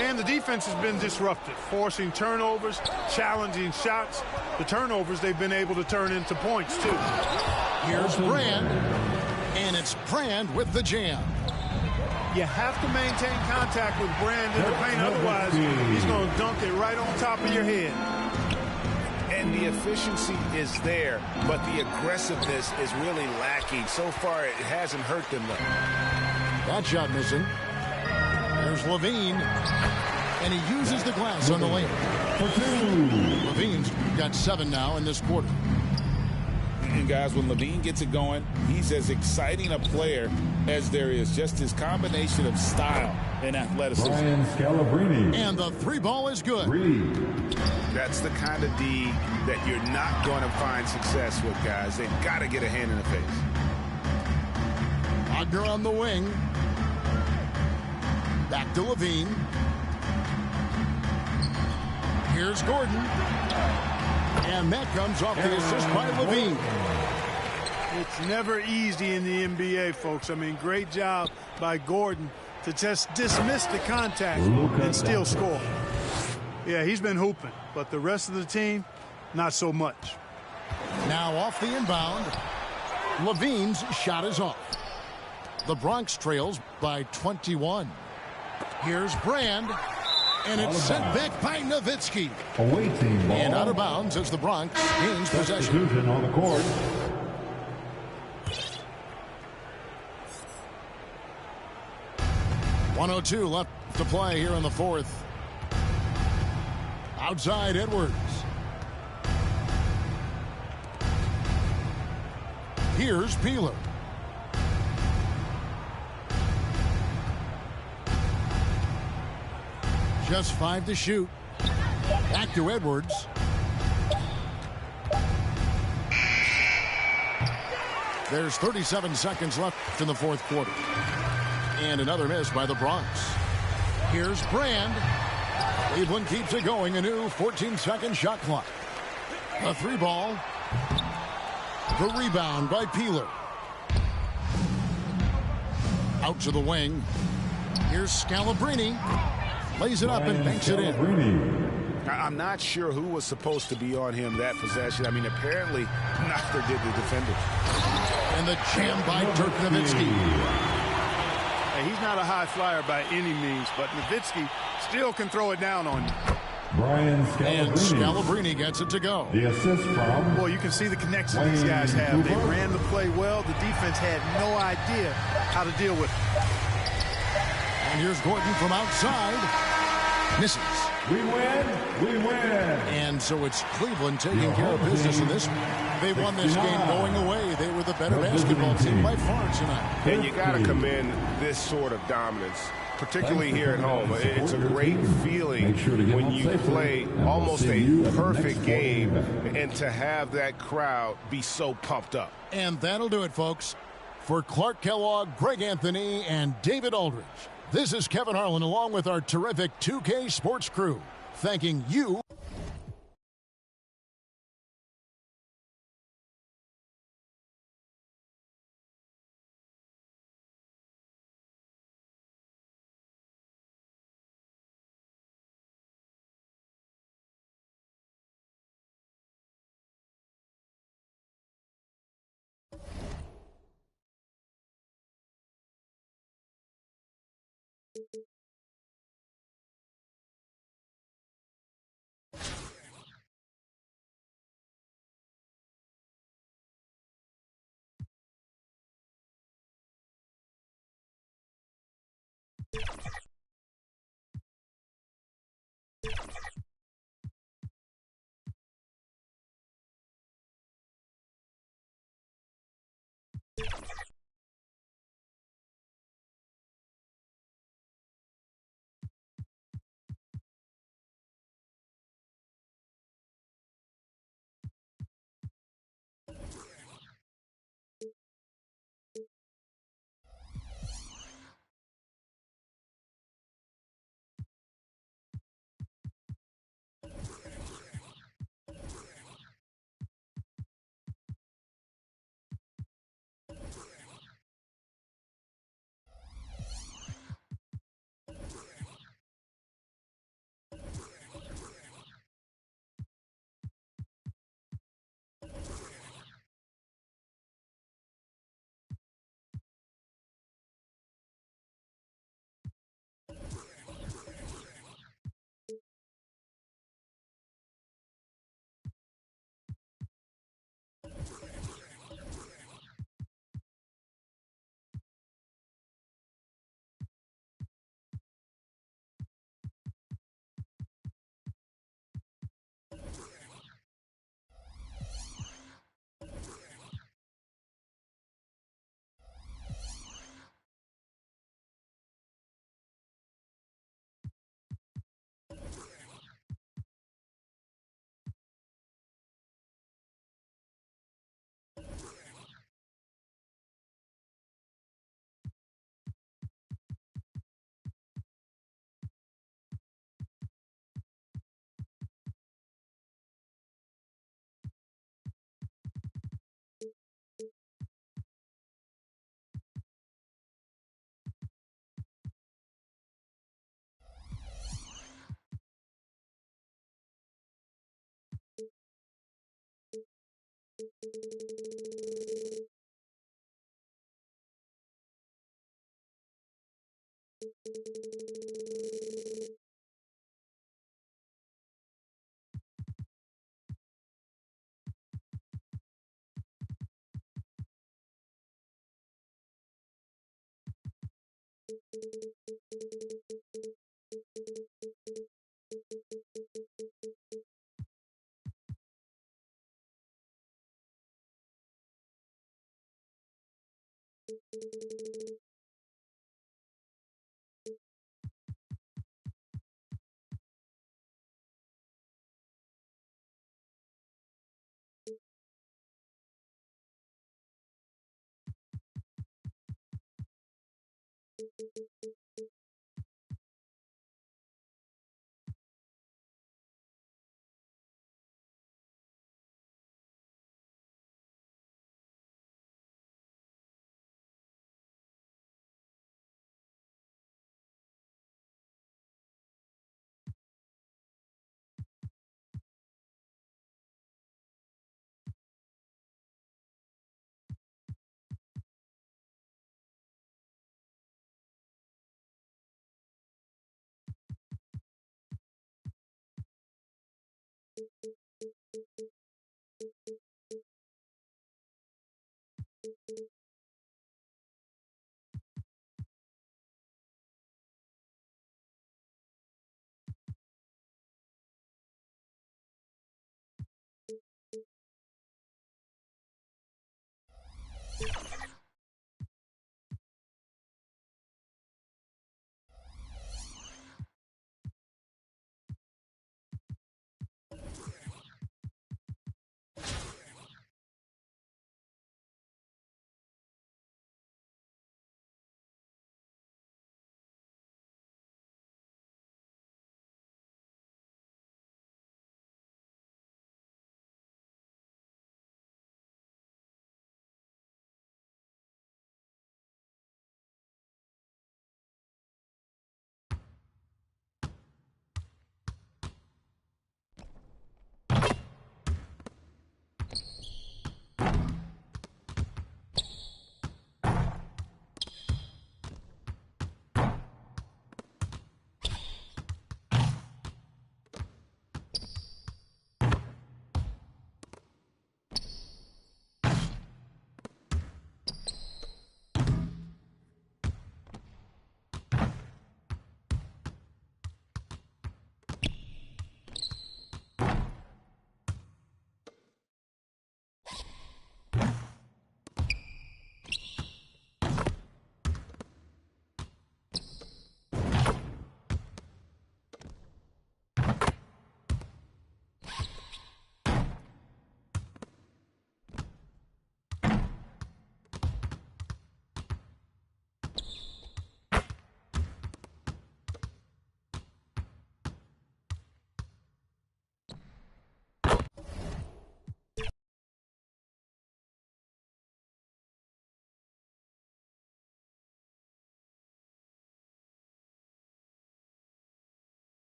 And the defense has been disruptive, forcing turnovers, challenging shots. The turnovers they've been able to turn into points, too. Here's Brand. And it's Brand with the jam. You have to maintain contact with Brand in the paint, otherwise he's going to dunk it right on top of your head. And the efficiency is there, but the aggressiveness is really lacking. So far, it hasn't hurt them, though. That shot missing. There's Levine. And he uses the glass on the lane. Levine's got 7 now in this quarter. And guys, when Levine gets it going, he's as exciting a player as there is. Just his combination of style and athleticism. Brian Scalabrine. And the 3 ball is good. That's the kind of D that you're not going to find success with, guys. They've got to get a hand in the face. Wagner on the wing. Back to Levine. Here's Gordon. And that comes off the assist by Levine. It's never easy in the NBA, folks. I mean, great job by Gordon to just dismiss the contact and still score. Yeah, he's been hooping, but the rest of the team, not so much. Now off the inbound. Levine's shot is off. The Bronx trails by 21. Here's Brand. And it's sent back by Nowitzki. Awaiting ball. And out of bounds as the Bronx gains possession. Substitution on the court. .102 left to play here in the fourth. Outside Edwards. Here's Peeler. Just 5 to shoot. Back to Edwards. There's 37 seconds left in the fourth quarter. And another miss by the Bronx. Here's Brand. Cleveland keeps it going. A new 14-second shot clock. A 3 ball. The rebound by Peeler. Out to the wing. Here's Scalabrine. Lays it up and banks it in. I'm not sure who was supposed to be on him that possession. I mean, apparently, neither did the defenders. And the jam by Dirk Nowitzki. Hey, he's not a high flyer by any means, but Nowitzki still can throw it down on you. Brian Scalabrine. And Scalabrine gets it to go. The assist from... Boy, you can see the connection these guys have. They ran the play well. The defense had no idea how to deal with it. And here's Gordon from outside. Misses. We win. We win. And so it's Cleveland taking care of business in this one. They won this game going away. They were the better basketball team by far tonight. And you got to commend this sort of dominance, particularly here at home. It's a great feeling when you play almost a perfect game and to have that crowd be so pumped up. And that'll do it, folks. For Clark Kellogg, Greg Anthony, and David Aldridge, this is Kevin Harlan along with our terrific 2K Sports crew, thanking you.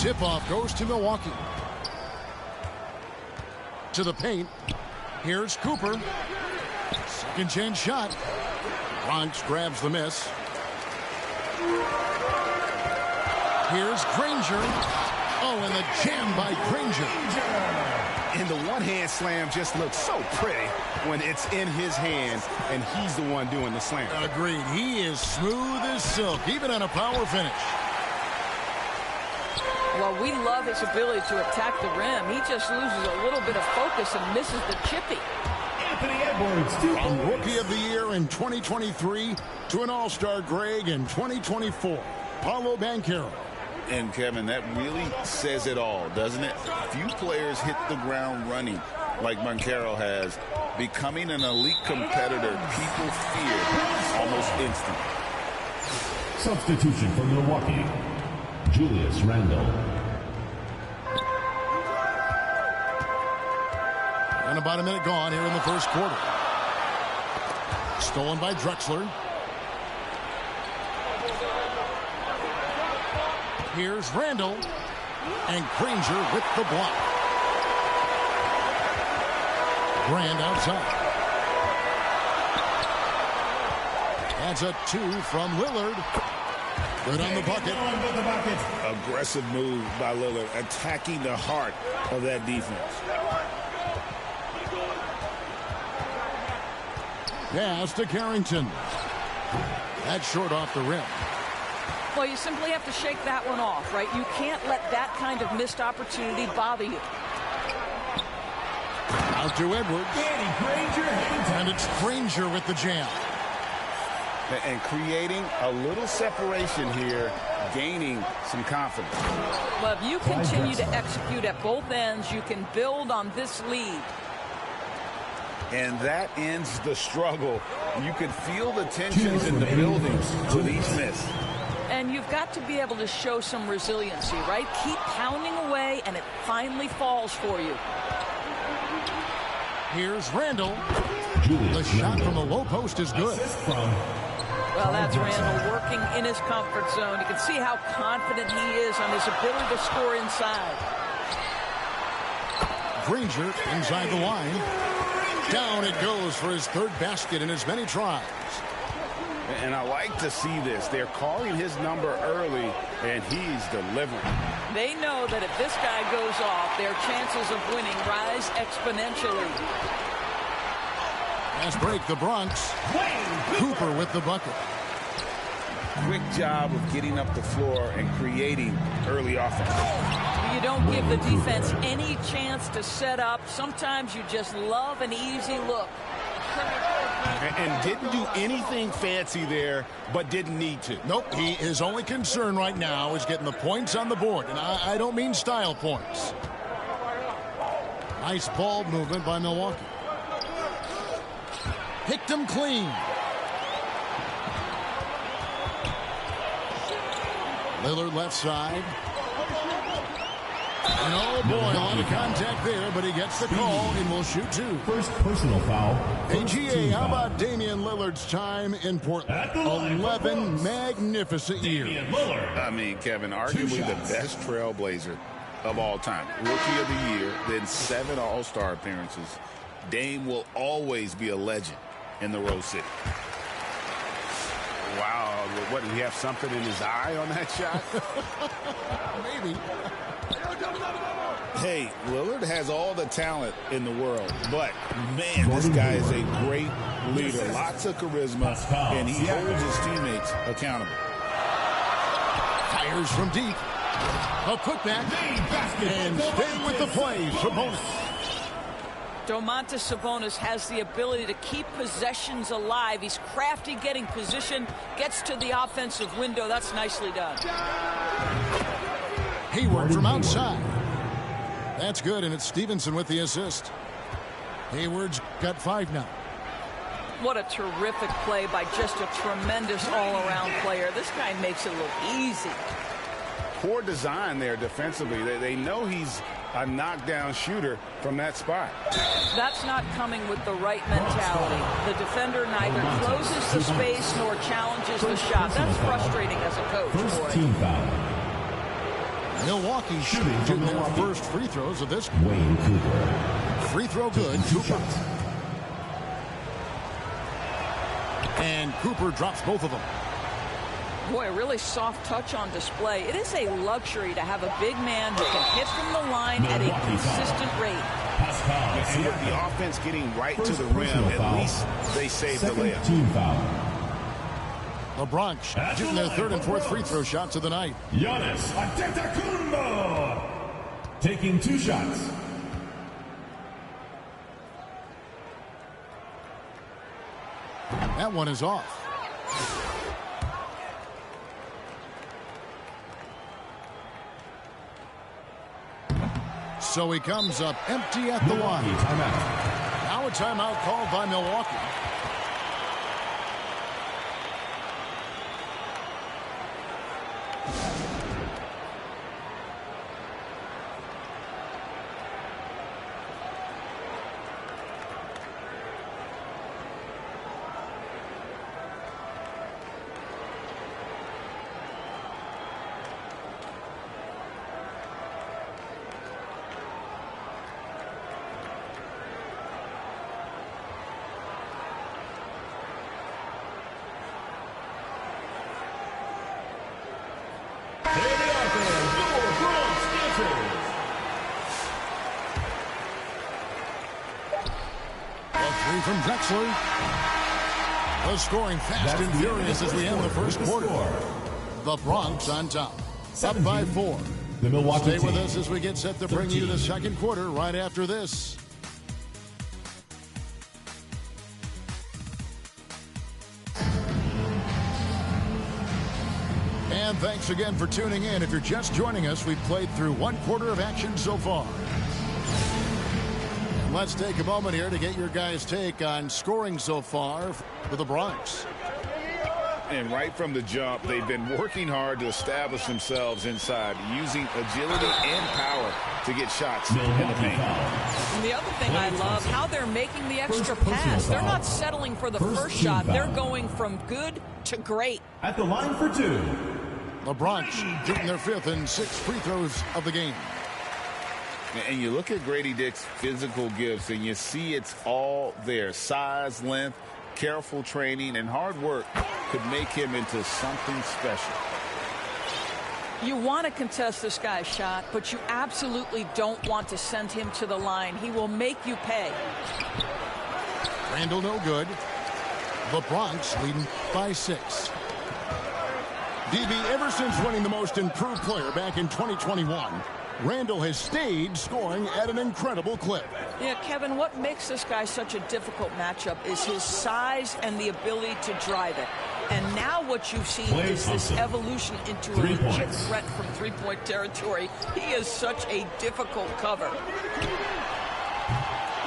Tip-off goes to Milwaukee. To the paint. Here's Cooper. Second chance shot. Bronx grabs the miss. Here's Granger. Oh, and the jam by Granger. And the one-hand slam just looks so pretty when it's in his hand and he's the one doing the slam. Agreed. He is smooth as silk, even on a power finish. Well, we love his ability to attack the rim. He just loses a little bit of focus and misses the chippy. Anthony Edwards, from Rookie of the Year in 2023 to an All-Star Greg in 2024. Paolo Banchero. And, Kevin, that really says it all, doesn't it? Few players hit the ground running like Banchero has. Becoming an elite competitor, people fear almost instantly. Substitution for Milwaukee, Julius Randle. And about a minute gone here in the first quarter. Stolen by Drexler. Here's Randle. And Granger with the block. Grand outside. That's a 2 from Lillard. Good on the bucket. Aggressive move by Lillard, attacking the heart of that defense. Pass to Carrington. That's short off the rim. Well, you simply have to shake that one off, right? You can't let that kind of missed opportunity bother you. Out to Edwards. And it's Granger with the jam. And creating a little separation here, gaining some confidence. Well, if you continue to execute at both ends, you can build on this lead. And that ends the struggle. You can feel the tensions in the building with each miss. And you've got to be able to show some resiliency, right? Keep pounding away, and it finally falls for you. Here's Randle. The shot from the low post is good. Well, that's Randle working in his comfort zone. You can see how confident he is on his ability to score inside. Granger inside the line. Down it goes for his third basket in as many tries. And I like to see this. They're calling his number early, and he's delivering. They know that if this guy goes off, their chances of winning rise exponentially. Fast break, the Bronx. Cooper with the bucket. Quick job of getting up the floor and creating early offense. You don't give the defense any chance to set up. Sometimes you just love an easy look. And didn't do anything fancy there, but didn't need to. Nope, his only concern right now is getting the points on the board. And I don't mean style points. Nice ball movement by Milwaukee. Picked him clean. Lillard left side. And oh boy, a lot of contact there, but he gets the call and will shoot 2. First personal foul. Hey, GA, how about Damian Lillard's time in Portland? 11 magnificent years. I mean, Kevin, arguably the best trailblazer of all time. Rookie of the Year, then 7 All-Star appearances. Dame will always be a legend in the Rose City. Wow, what, did he have something in his eye on that shot? Maybe. Hey, Lillard has all the talent in the world, but, man, this guy is a great leader. Lots of charisma, and he holds his teammates accountable. Fires from deep. A putback. And stay with the play, Sabonis. Domantas Sabonis has the ability to keep possessions alive. He's crafty getting position, gets to the offensive window. That's nicely done. Hayward from outside. That's good, and it's Stevenson with the assist. Hayward's got 5 now. What a terrific play by just a tremendous all-around player. This guy makes it look easy. Poor design there defensively. They know he's a knockdown shooter from that spot. That's not coming with the right mentality. The defender neither closes the space nor challenges the shot. That's frustrating as a coach. First team foul. Milwaukee shooting their first free throws of this. Wayne Cooper. Free throw good. Cooper. And Cooper drops both of them. Boy, a really soft touch on display. It is a luxury to have a big man who can hit from the line at a consistent rate. And with the offense getting right to the rim, at least they saved the layup. Team foul. The Bronx shooting their third and fourth free throw shots of the night. Giannis Antetokounmpo taking 2 shots. That one is off. So he comes up empty at the line. Now a timeout called by Milwaukee. From Drexler. Was scoring fast and furious as we end the first quarter. The Bronx on top. Up by 4. The Milwaukee Stay with us as we get set to bring you the second quarter right after this. And thanks again for tuning in. If you're just joining us, we've played through 1 quarter of action so far. Let's take a moment here to get your guys' take on scoring so far for the Bronx. And right from the jump, they've been working hard to establish themselves inside, using agility and power to get shots in the paint. And the other thing I love, how they're making the extra pass. They're not settling for the first shot. They're going from good to great. At the line for 2. The Bronx shooting their 5th and 6th free throws of the game. And you look at Grady Dick's physical gifts, and you see it's all there. Size, length, careful training, and hard work could make him into something special. You want to contest this guy's shot, but you absolutely don't want to send him to the line. He will make you pay. Randall no good. The Bronx leading by 6. DB, ever since winning the most improved player back in 2021, Randall has stayed scoring at an incredible clip. Yeah, Kevin, what makes this guy such a difficult matchup is his size and the ability to drive it. And now what you've seen is this evolution into a legit threat from three-point territory. He is such a difficult cover.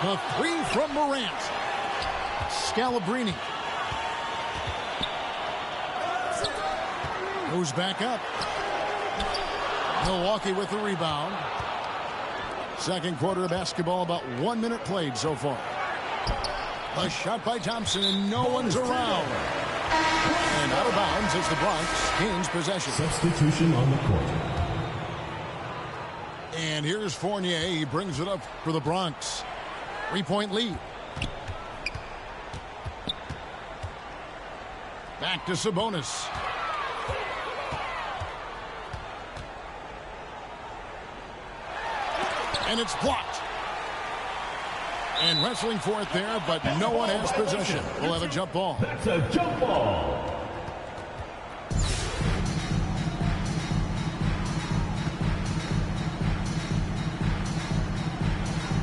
The 3 from Morant. Scalabrine. Goes back up. Milwaukee with the rebound. Second quarter of basketball, about 1 minute played so far. A shot by Thompson, and no one's around. And out of bounds as the Bronx gains possession. Substitution on the court. And here's Fournier. He brings it up for the Bronx. 3-point lead. Back to Sabonis. And it's blocked. And wrestling for it there, but no one has possession. We'll have a jump ball. It's a jump ball.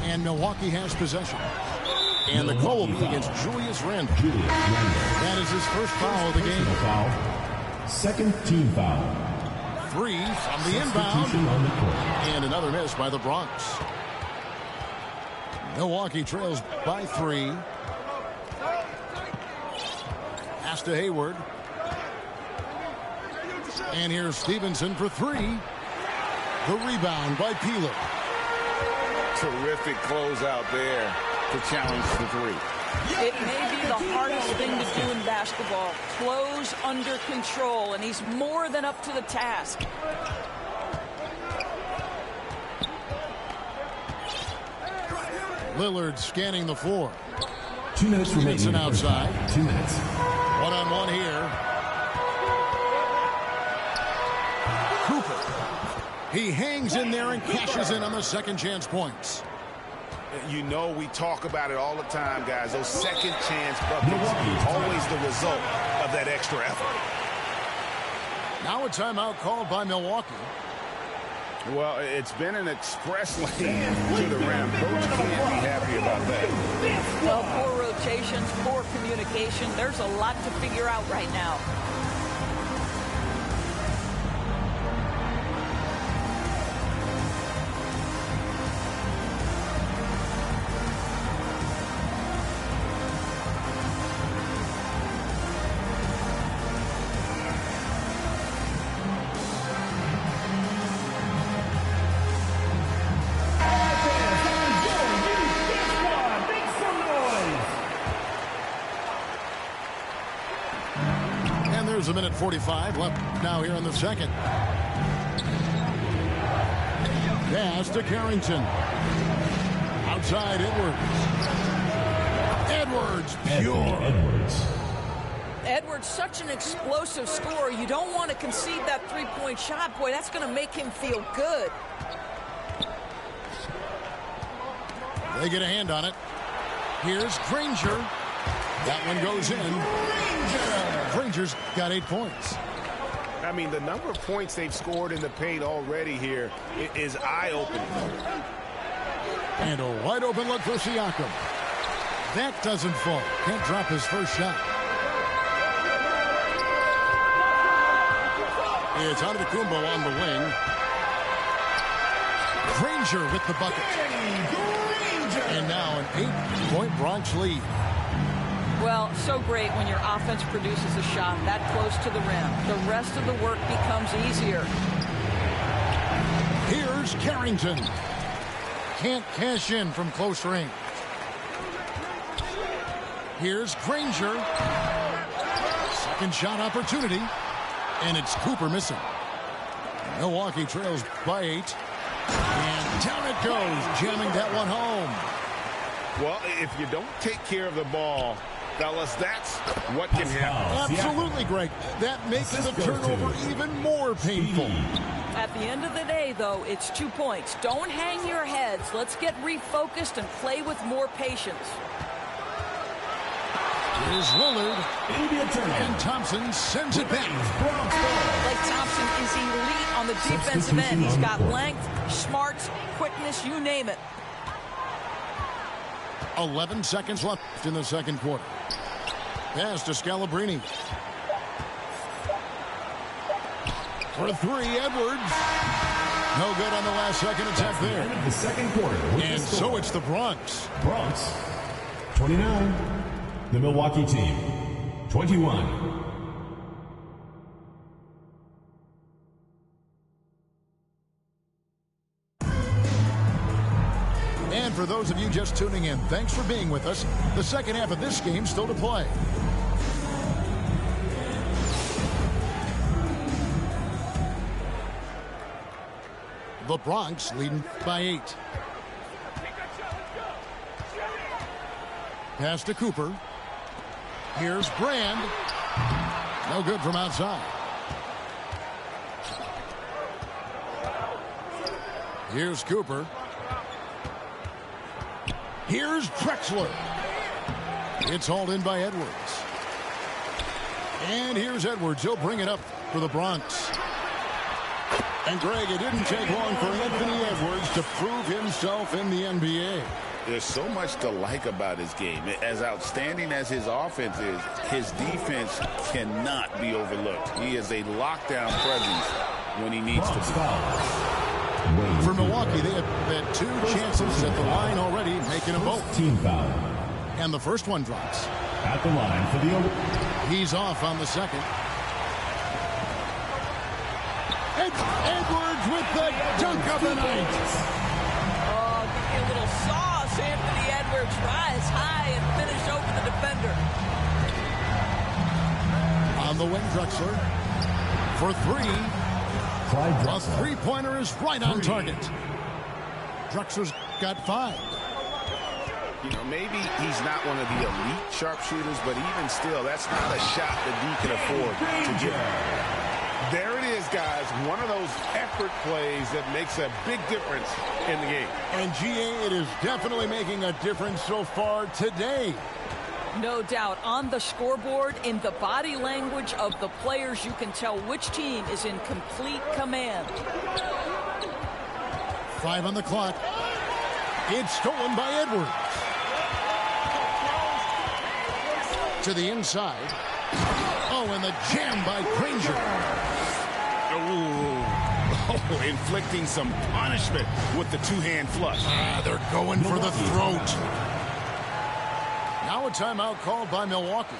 And Milwaukee has possession. And the call will be against Julius Randle. That is his first foul of the game. Second team foul. 3 from the inbound. And another miss by the Bronx. Milwaukee trails by 3. Pass to Hayward. And here's Stevenson for three. The rebound by Peeler. Terrific closeout there to challenge the three. It may be the hardest thing to do in basketball. Close under control, and he's more than up to the task. Lillard scanning the floor. 2 minutes remaining. Outside. 2 minutes. One-on-one here. Cooper. He hangs in there and cashes in on the second chance points. You know, we talk about it all the time, guys. Those second chance buckets, always the result of that extra effort. Now a timeout called by Milwaukee. Well, it's been an express lane to the rim. Coach can't be happy about that. Well, poor rotations, poor communication. There's a lot to figure out right now. There's a minute 45 left now here in the second. Pass to Carrington. Outside Edwards. Edwards, pure. Edwards, such an explosive scorer. You don't want to concede that three-point shot. Boy, that's going to make him feel good. They get a hand on it. Here's Granger. That one goes in. Granger's got 8 points. I mean, the number of points they've scored in the paint already here is eye-opening. And a wide open look for Siakam. That doesn't fall. Can't drop his first shot. It's Antetokounmpo on the wing. Granger with the bucket. And now an 8-point Bronx lead. Well, so great when your offense produces a shot that close to the rim. The rest of the work becomes easier. Here's Carrington. Can't cash in from close range. Here's Granger. Second shot opportunity. And it's Cooper missing. Milwaukee trails by 8. And down it goes, jamming that one home. Well, if you don't take care of the ball, fellas, that's what can happen. Absolutely, Greg. That makes the turnover even more painful. At the end of the day, though, it's 2 points. Don't hang your heads. Let's get refocused and play with more patience. Here's Lillard. And Thompson sends it back. Klay Thompson is elite on the defensive end. He's got length, smarts, quickness, you name it. 11 seconds left in the second quarter. Pass to Scalabrine. For three, Edwards. No good on the last second attempt there. End of the second quarter. And so it's the Bronx. Bronx 29. The Milwaukee team 21. And for those of you just tuning in, thanks for being with us. The second half of this game still to play. The Bronx leading by 8. Pass to Cooper. Here's Brand. No good from outside. Here's Cooper. Here's Drexler. It's hauled in by Edwards. And here's Edwards. He'll bring it up for the Bronx. And Greg, it didn't take long for Anthony Edwards to prove himself in the NBA. There's so much to like about his game. As outstanding as his offense is, his defense cannot be overlooked. He is a lockdown presence when he needs to be. For Milwaukee, they have had 2 chances at the line already, making a both. Team foul. And the first one drops. At the line for the He's off on the second. Edwards with the dunk of the night. Oh, give me a little sauce. Anthony Edwards rise high and finish over the defender. On the wing, Drexler for three. A three-pointer is right on target. Drexler's got 5. You know, maybe he's not one of the elite sharpshooters, but even still, that's not a shot that he can afford to get. There it is, guys. One of those effort plays that makes a big difference in the game. And GA, it is definitely making a difference so far today. No doubt. On the scoreboard, in the body language of the players, you can tell which team is in complete command. 5 on the clock. It's stolen by Edwards. To the inside. Oh, and the jam by Granger. Oh, inflicting some punishment with the two-hand flush. They're going for the throat. Now a timeout called by Milwaukee.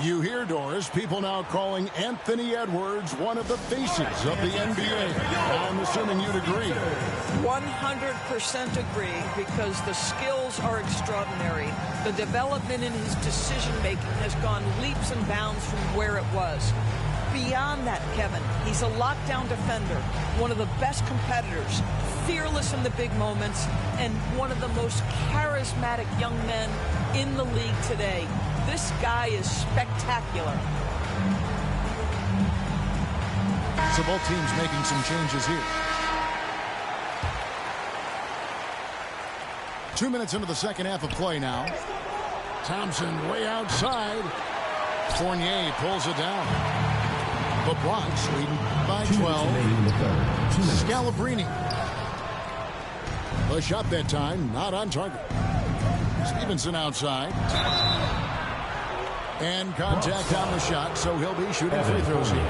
You hear, Doris, people now calling Anthony Edwards one of the faces of the NBA. I'm assuming you'd agree. 100% agree, because the skills are extraordinary. The development in his decision-making has gone leaps and bounds from where it was. Beyond that, Kevin, he's a lockdown defender, one of the best competitors, fearless in the big moments, and one of the most charismatic young men in the league today. This guy is spectacular. So both teams making some changes here. 2 minutes into the second half of play now. Thompson way outside. Fournier pulls it down. The Bronx leading by 12. Scalabrine. The shot that time, not on target. Stevenson outside. And contact on the shot, so he'll be shooting free throws here.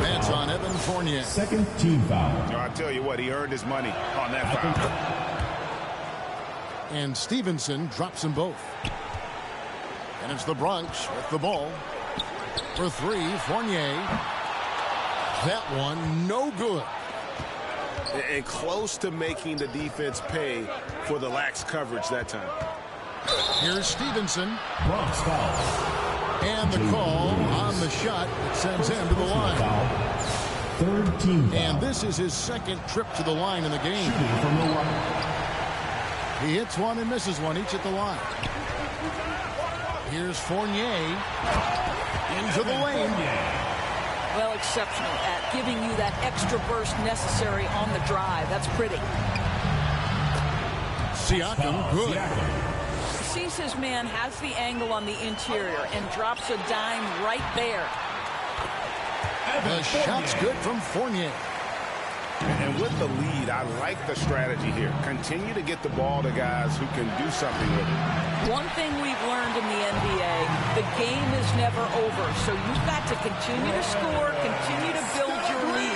That's on Evan Fournier. Second team foul. I tell you what, he earned his money on that foul. And Stevenson drops them both. And it's the Bronx with the ball. For 3, Fournier. That one, no good. And close to making the defense pay for the lax coverage that time. Here's Stevenson. Bronx foul. And the call on the shot that sends him to the line. Third team foul. And this is his second trip to the line in the game. From the line. He hits one and misses one, each at the line. Here's Fournier. Into the lane. Well, exceptional at giving you that extra burst necessary on the drive. That's pretty. Siakam, good. Sees his man, has the angle on the interior, and drops a dime right there. The shot's good from Fournier. And with the lead, I like the strategy here. Continue to get the ball to guys who can do something with it. One thing we've learned in the NBA, the game is never over. So you've got to continue to score, continue to build your lead.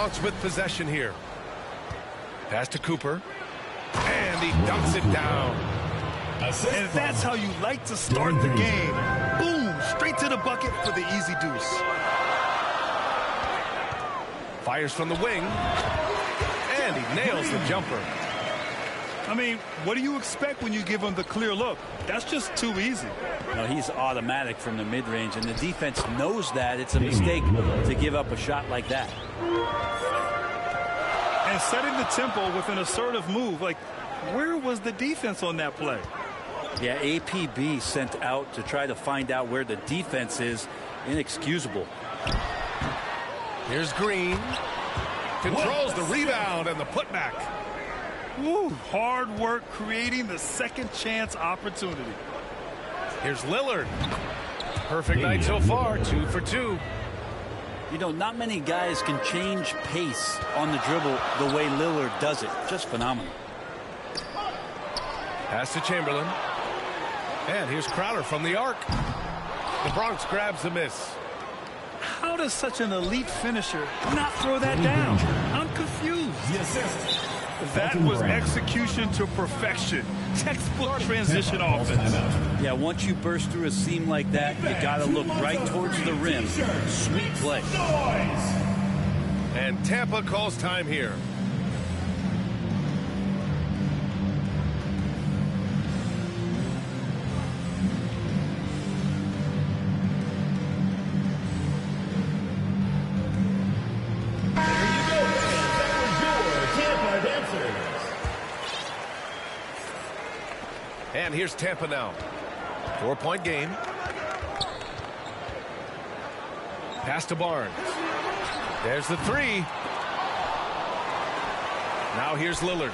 Bronx with possession here. Pass to Cooper. And he dunks it down. And that's how you like to start the game. Boom, straight to the bucket for the easy deuce. Fires from the wing. And he nails the jumper. I mean, what do you expect when you give him the clear look? That's just too easy. No, he's automatic from the mid-range, and the defense knows that. It's a mistake to give up a shot like that. And setting the tempo with an assertive move. Like, where was the defense on that play? Yeah, APB sent out to try to find out where the defense is. Inexcusable. Here's Green. Controls the rebound and the putback. Woo, hard work creating the second chance opportunity. Here's Lillard. Perfect night so far, 2 for 2. You know, not many guys can change pace on the dribble the way Lillard does it. Just phenomenal. Pass to Chamberlain. And here's Crowder from the arc. The Bronx grabs the miss. How does such an elite finisher not throw that down? I'm confused. That was execution to perfection. Textbook transition offense. Yeah, once you burst through a seam like that, you got to look right towards the rim. Sweet play. And Tampa calls time here. And here's Tampa now. 4-point game. Pass to Barnes. There's the three. Now here's Lillard.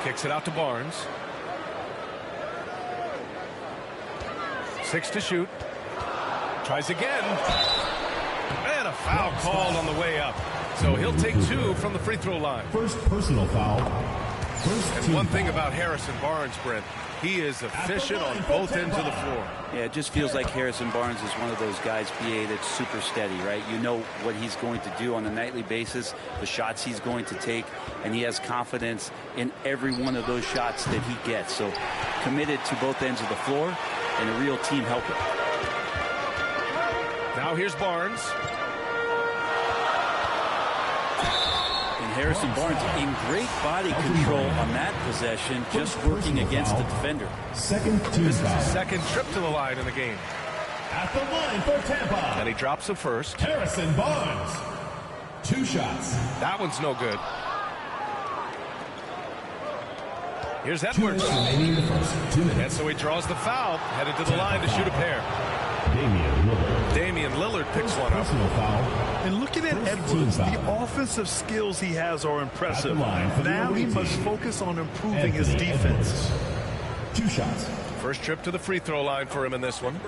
Kicks it out to Barnes. 6 to shoot. Tries again. And a foul called on the way up. So he'll take 2 from the free throw line. First personal foul. And one thing about Harrison Barnes, Brent, he is efficient on both ends of the floor. Yeah, it just feels like Harrison Barnes is one of those guys, BA, that's super steady, right? You know what he's going to do on a nightly basis, the shots he's going to take, and he has confidence in every one of those shots that he gets. So committed to both ends of the floor and a real team helper. Now here's Barnes. Harrison Barnes in great body control on that possession, just working against the defender. This is his second trip to the line in the game. At the line for Tampa. And he drops the first. Harrison Barnes. 2 shots. That one's no good. Here's Edwards. And so he draws the foul, headed to the line to shoot a pair. Damian Lillard picks one up. And looking at Edwards, the offensive skills he has are impressive. Now he must focus on improving his defense. 2 shots. First trip to the free throw line for him in this one.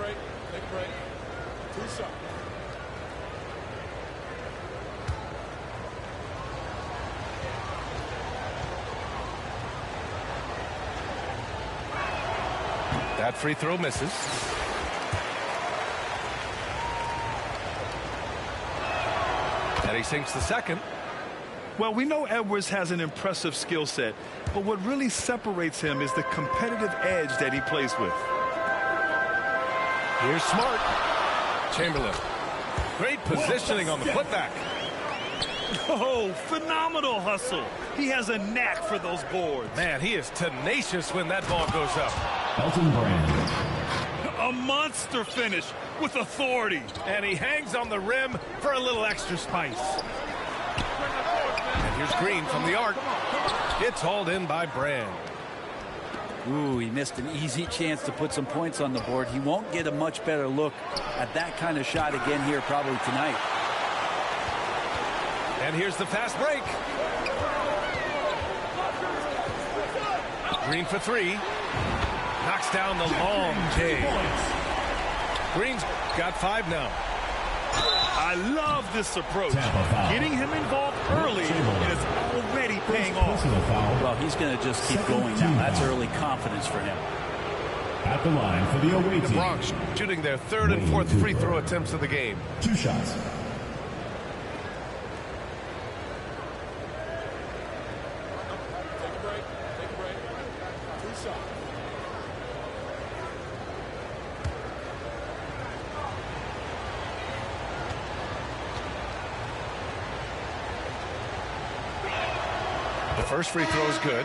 That free throw misses. And he sinks the second. Well, we know Edwards has an impressive skill set, but what really separates him is the competitive edge that he plays with. Here's Smart. Chamberlain. Great positioning on the putback. Oh, phenomenal hustle. He has a knack for those boards. Man, he is tenacious when that ball goes up. Elton Brand. A monster finish with authority. And he hangs on the rim for a little extra spice. And here's Green from the arc. It's hauled in by Brand. Ooh, he missed an easy chance to put some points on the board. He won't get a much better look at that kind of shot again here probably tonight. And here's the fast break. Green for 3. Knocks down the long J. Green's got 5 now. I love this approach. Getting him involved early, and it's already paying off. Well, he's going to just keep going now. That's early confidence for him. At the line for the away team. The Bronx shooting their 3rd and 4th free throw attempts of the game. 2 shots. The first free throw is good.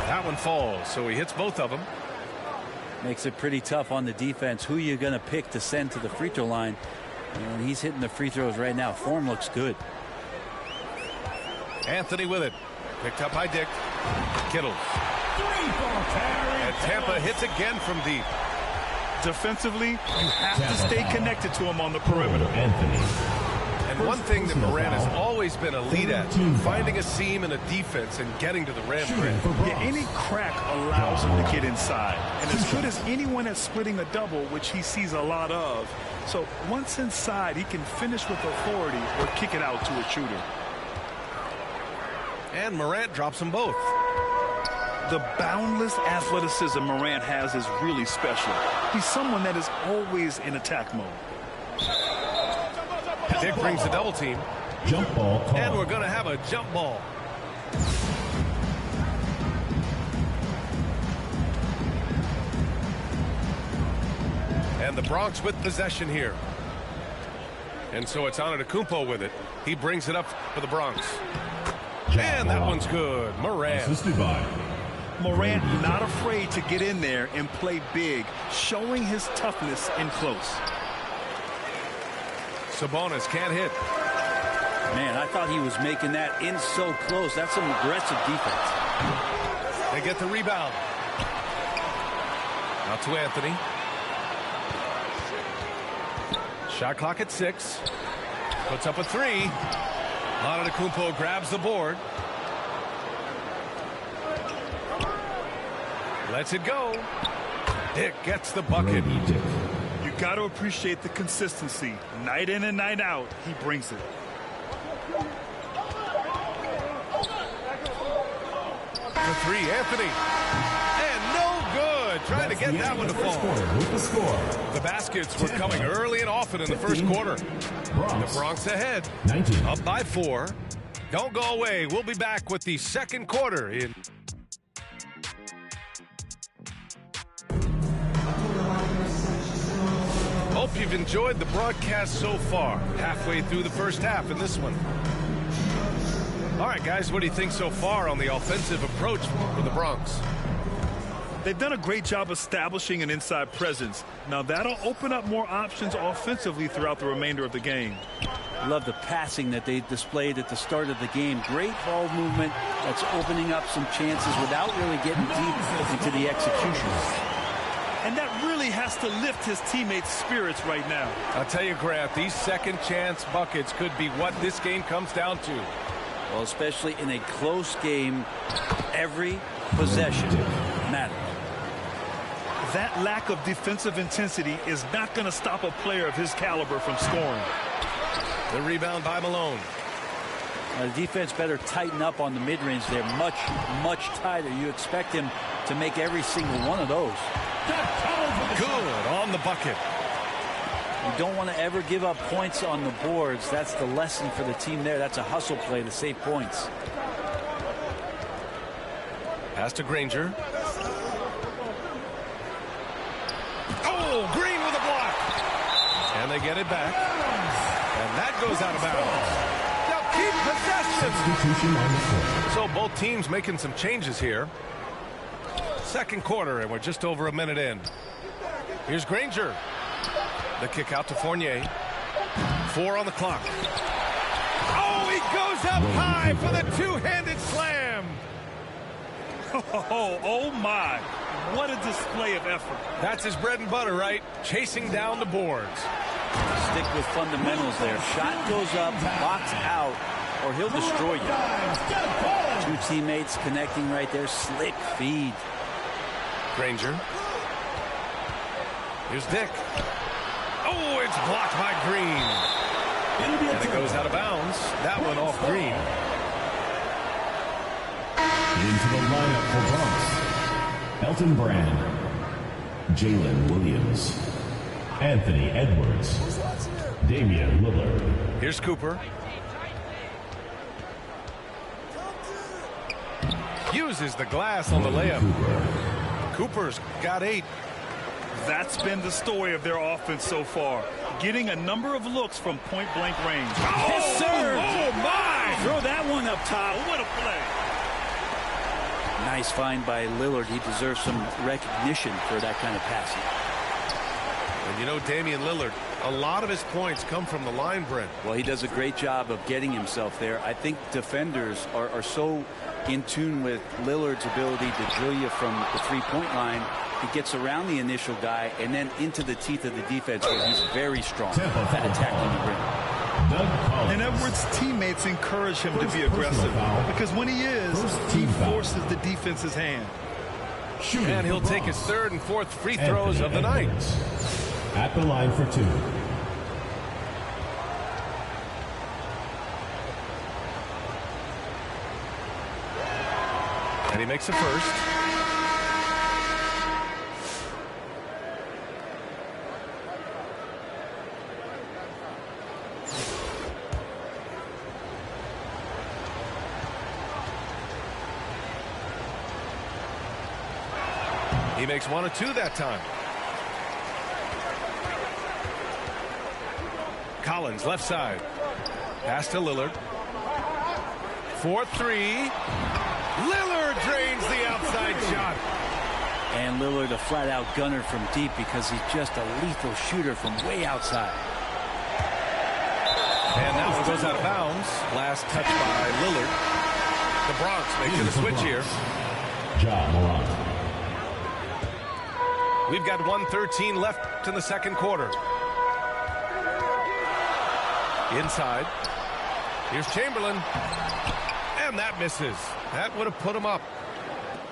That one falls, so he hits both of them. Makes it pretty tough on the defense. Who you're going to pick to send to the free throw line. And he's hitting the free throws right now. Form looks good. Anthony with it. Picked up by Dick. Kittle. And Tampa hits again from deep. Defensively, you have to stay connected to him on the perimeter. And one thing that Morant has always been elite at, finding a seam in a defense and getting to the rim. Yeah, any crack allows him to get inside. And as good as anyone at splitting a double, which he sees a lot of. So once inside, he can finish with authority or kick it out to a shooter. And Morant drops them both. The boundless athleticism Morant has is really special. He's someone that is always in attack mode. Dick brings the double team. Jump ball call. And we're going to have a jump ball. And the Bronx with possession here. And so it's Antetokounmpo with it. He brings it up for the Bronx. And that one's good. Morant. Morant not afraid to get in there and play big, showing his toughness in close. Sabonis can't hit. Man, I thought he was making that in so close. That's some aggressive defense. They get the rebound. Now to Anthony. Shot clock at 6. Puts up a 3. Antetokounmpo grabs the board. Lets it go. Dick gets the bucket. You got to appreciate the consistency. Night in and night out, he brings it. The 3, Anthony. And no good. Trying to get that one to fall. The baskets were coming early and often in the first quarter. The Bronx ahead. Up by 4. Don't go away. We'll be back with the second quarter in. Hope you've enjoyed the broadcast so far. Halfway through the first half in this one. All right, guys, what do you think so far on the offensive approach for the Bronx? They've done a great job establishing an inside presence. Now that'll open up more options offensively throughout the remainder of the game. Love the passing that they displayed at the start of the game. Great ball movement that's opening up some chances without really getting deep into the execution. And that really has to lift his teammates' spirits right now. I'll tell you, Grant, these second chance buckets could be what this game comes down to. Well, especially in a close game, every possession matters. That lack of defensive intensity is not going to stop a player of his caliber from scoring. The rebound by Malone. The defense better tighten up on the mid-range. They're much, much tighter. You expect him to make every single one of those. Good on the bucket. You don't want to ever give up points on the boards. That's the lesson for the team there. That's a hustle play to save points. Pass to Granger. Oh, Green with a block. And they get it back. And that goes out of bounds. They'll keep possession. So both teams making some changes here. Second quarter, and we're just over a minute in. Here's Granger. The kick out to Fournier. 4 on the clock. Oh, he goes up high for the two-handed slam. Oh my. What a display of effort. That's his bread and butter, right? Chasing down the boards. Stick with fundamentals there. Shot goes up, box out, or he'll destroy you. Two teammates connecting right there. Slick feed. Granger. Here's Dick. Oh, it's blocked by Green. And it goes out of bounds. That one off Green. Into the lineup for Bronx: Elton Brand, Jalen Williams, Anthony Edwards, Damian Lillard. Here's Cooper. Uses the glass on the layup. Cooper's got 8. That's been the story of their offense so far. Getting a number of looks from point-blank range. Yes, sir. Oh, my. Throw that one up top. What a play. Nice find by Lillard. He deserves some recognition for that kind of passing. And you know, Damian Lillard, a lot of his points come from the line, Brent. Well, he does a great job of getting himself there. I think defenders are so in tune with Lillard's ability to drill you from the three-point line. He gets around the initial guy and then into the teeth of the defense where he's very strong at attacking the rim. And Edwards' teammates encourage him to be aggressive because when he is, he forces the defense's hand. And he'll take his 3rd and 4th free throws of the night. At the line for 2. And he makes the first. He makes 1 of 2 that time. Collins, left side. Pass to Lillard. 4-3. Lillard drains the outside shot. And Lillard a flat-out gunner from deep because he's just a lethal shooter from way outside. And that one goes out of bounds. Last touch by Lillard. The Bronx making a switch here. Ja Morant. We've got 1:13 left in the second quarter. Inside. Here's Chamberlain. And that misses. That would have put him up.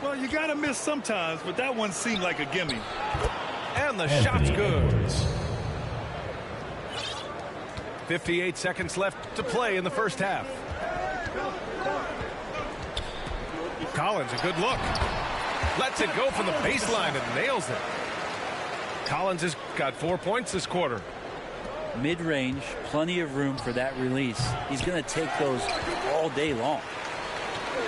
Well, you got to miss sometimes, but that one seemed like a gimme. And the shot's good. 58 seconds left to play in the first half. Collins, a good look. Lets it go from the baseline and nails it. Collins has got 4 points this quarter. Mid-range, plenty of room for that release. He's going to take those all day long.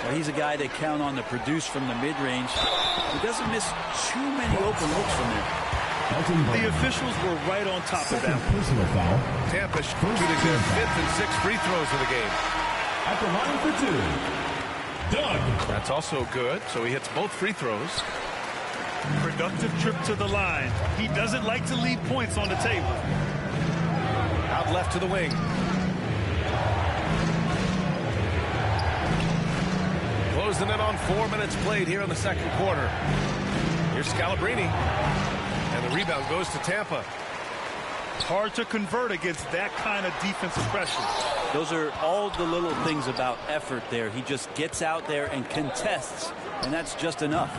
Well, he's a guy they count on to produce from the mid-range. He doesn't miss too many open looks from there. The officials were right on top of that. Personal foul. Tampa shooting their 5th and 6th free throws of the game. At the line for 2. Doug. That's also good, so he hits both free throws. Productive trip to the line. He doesn't like to leave points on the table. Out left to the wing. Closing in on 4 minutes played here in the second quarter. Here's Scalabrine. And the rebound goes to Tampa. Hard to convert against that kind of defensive pressure. Those are all the little things about effort there. He just gets out there and contests, and that's just enough.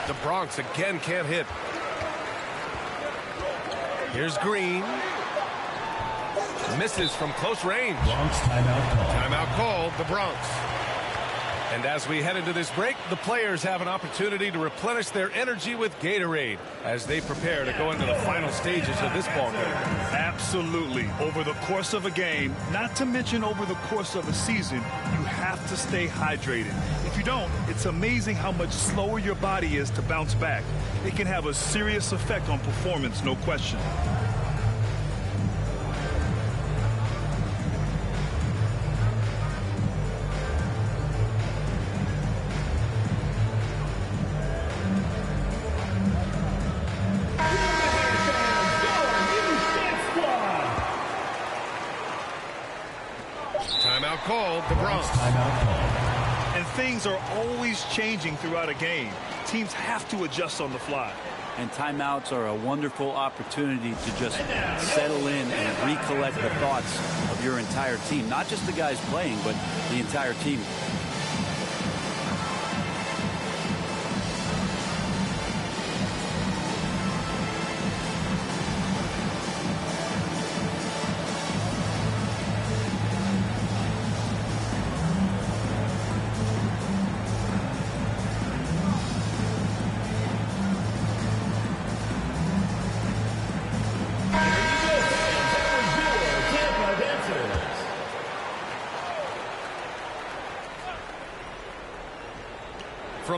The Bronx again can't hit. Here's Green. Misses from close range. Bronx timeout call. Timeout called, the Bronx. And as we head into this break, the players have an opportunity to replenish their energy with Gatorade as they prepare to go into the final stages of this ball game. Absolutely. Over the course of a game, not to mention over the course of a season, you have to stay hydrated. If you don't, it's amazing how much slower your body is to bounce back. It can have a serious effect on performance, no question. Timeout called, the Bronx. Timeout called. And things are always changing throughout a game. Teams have to adjust on the fly. And timeouts are a wonderful opportunity to just settle in and recollect the thoughts of your entire team. Not just the guys playing, but the entire team.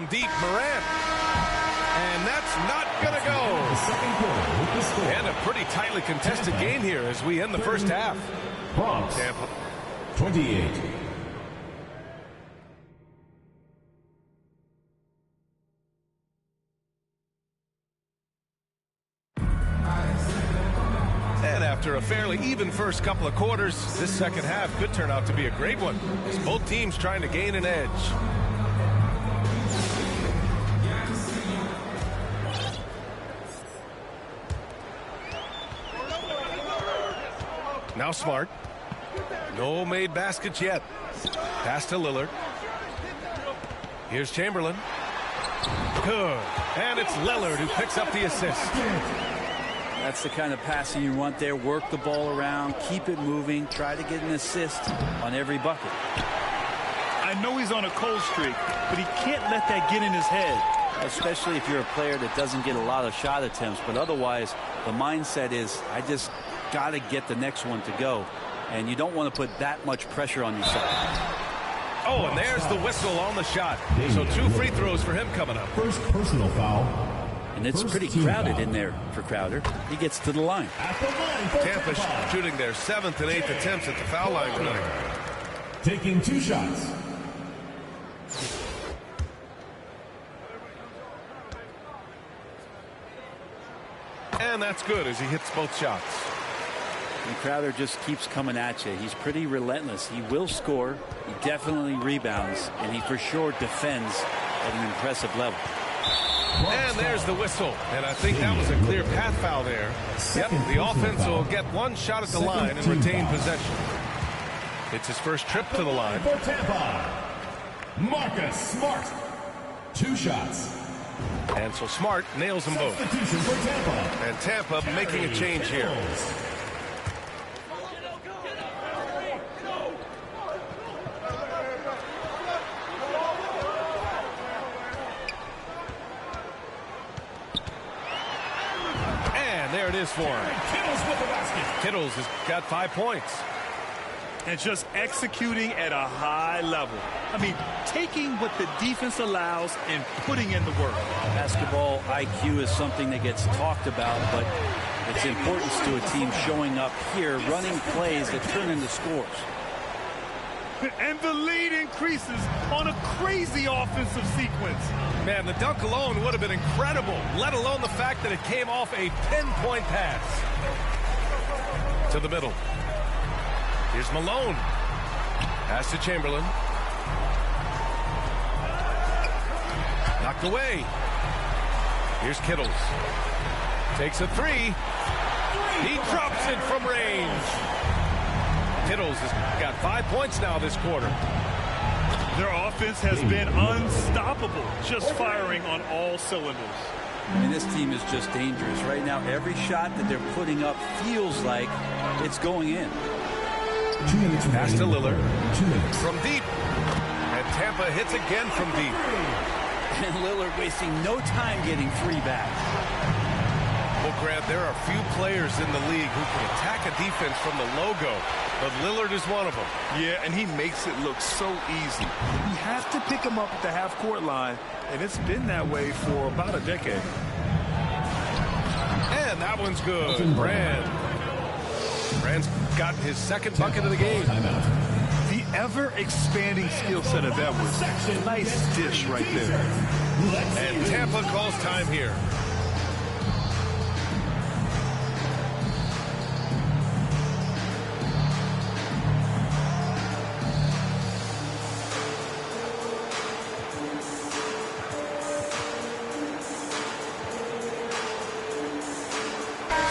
from deep, Morant. And that's not going to go. And a pretty tightly contested game here as we end the first half. Tampa 28. And after a fairly even first couple of quarters, this second half could turn out to be a great one, as both teams trying to gain an edge. Now Smart. No made baskets yet. Pass to Lillard. Here's Chamberlain. Good. And it's Lillard who picks up the assist. That's the kind of passing you want there. Work the ball around, keep it moving, try to get an assist on every bucket. I know he's on a cold streak, but he can't let that get in his head. Especially if you're a player that doesn't get a lot of shot attempts, but otherwise the mindset is, I just got to get the next one to go, and you don't want to put that much pressure on yourself. Oh, and there's the whistle on the shot. So 2 free throws for him coming up. First personal foul. And it's pretty crowded in there for Crowder. He gets to the line. Tampa shooting their 7th and 8th attempts at the foul line tonight. Taking 2 shots. And that's good as he hits both shots. And Crowder just keeps coming at you. He's pretty relentless. He will score. He definitely rebounds. And he for sure defends at an impressive level. And there's the whistle. And I think that was a clear path foul there. Yep, the offense will get 1 shot at the line and retain possession. It's his first trip to the line. For Tampa, Marcus Smart. 2 shots. And so Smart nails them both. Substitution for Tampa. And Tampa making a change here. And there it is for him. Kittles with the basket. Kittles has got 5 points. And just executing at a high level. I mean, taking what the defense allows and putting in the work. Basketball IQ is something that gets talked about, but its importance to a team showing up here, running plays that turn into scores. And the lead increases on a crazy offensive sequence. Man, the dunk alone would have been incredible, let alone the fact that it came off a pinpoint pass. To the middle. Here's Malone. Pass to Chamberlain. Knocked away. Here's Kittles. Takes a 3. He drops it from range. Kittles has got 5 points now this quarter. Their offense has been unstoppable, just firing on all cylinders. And this team is just dangerous. Right now, every shot that they're putting up feels like it's going in. 2 minutes Pass to Lillard. 2 minutes. From deep. And Tampa hits again from deep. And Lillard wasting no time getting 3 back. Well, Grant, there are few players in the league who can attack a defense from the logo, but Lillard is one of them. Yeah, and he makes it look so easy. You have to pick him up at the half-court line, and it's been that way for about a decade. And that one's good. Brand's gotten his 2nd bucket of the game. The ever-expanding skill set of Edwards. Nice dish right there. And Tampa calls time here.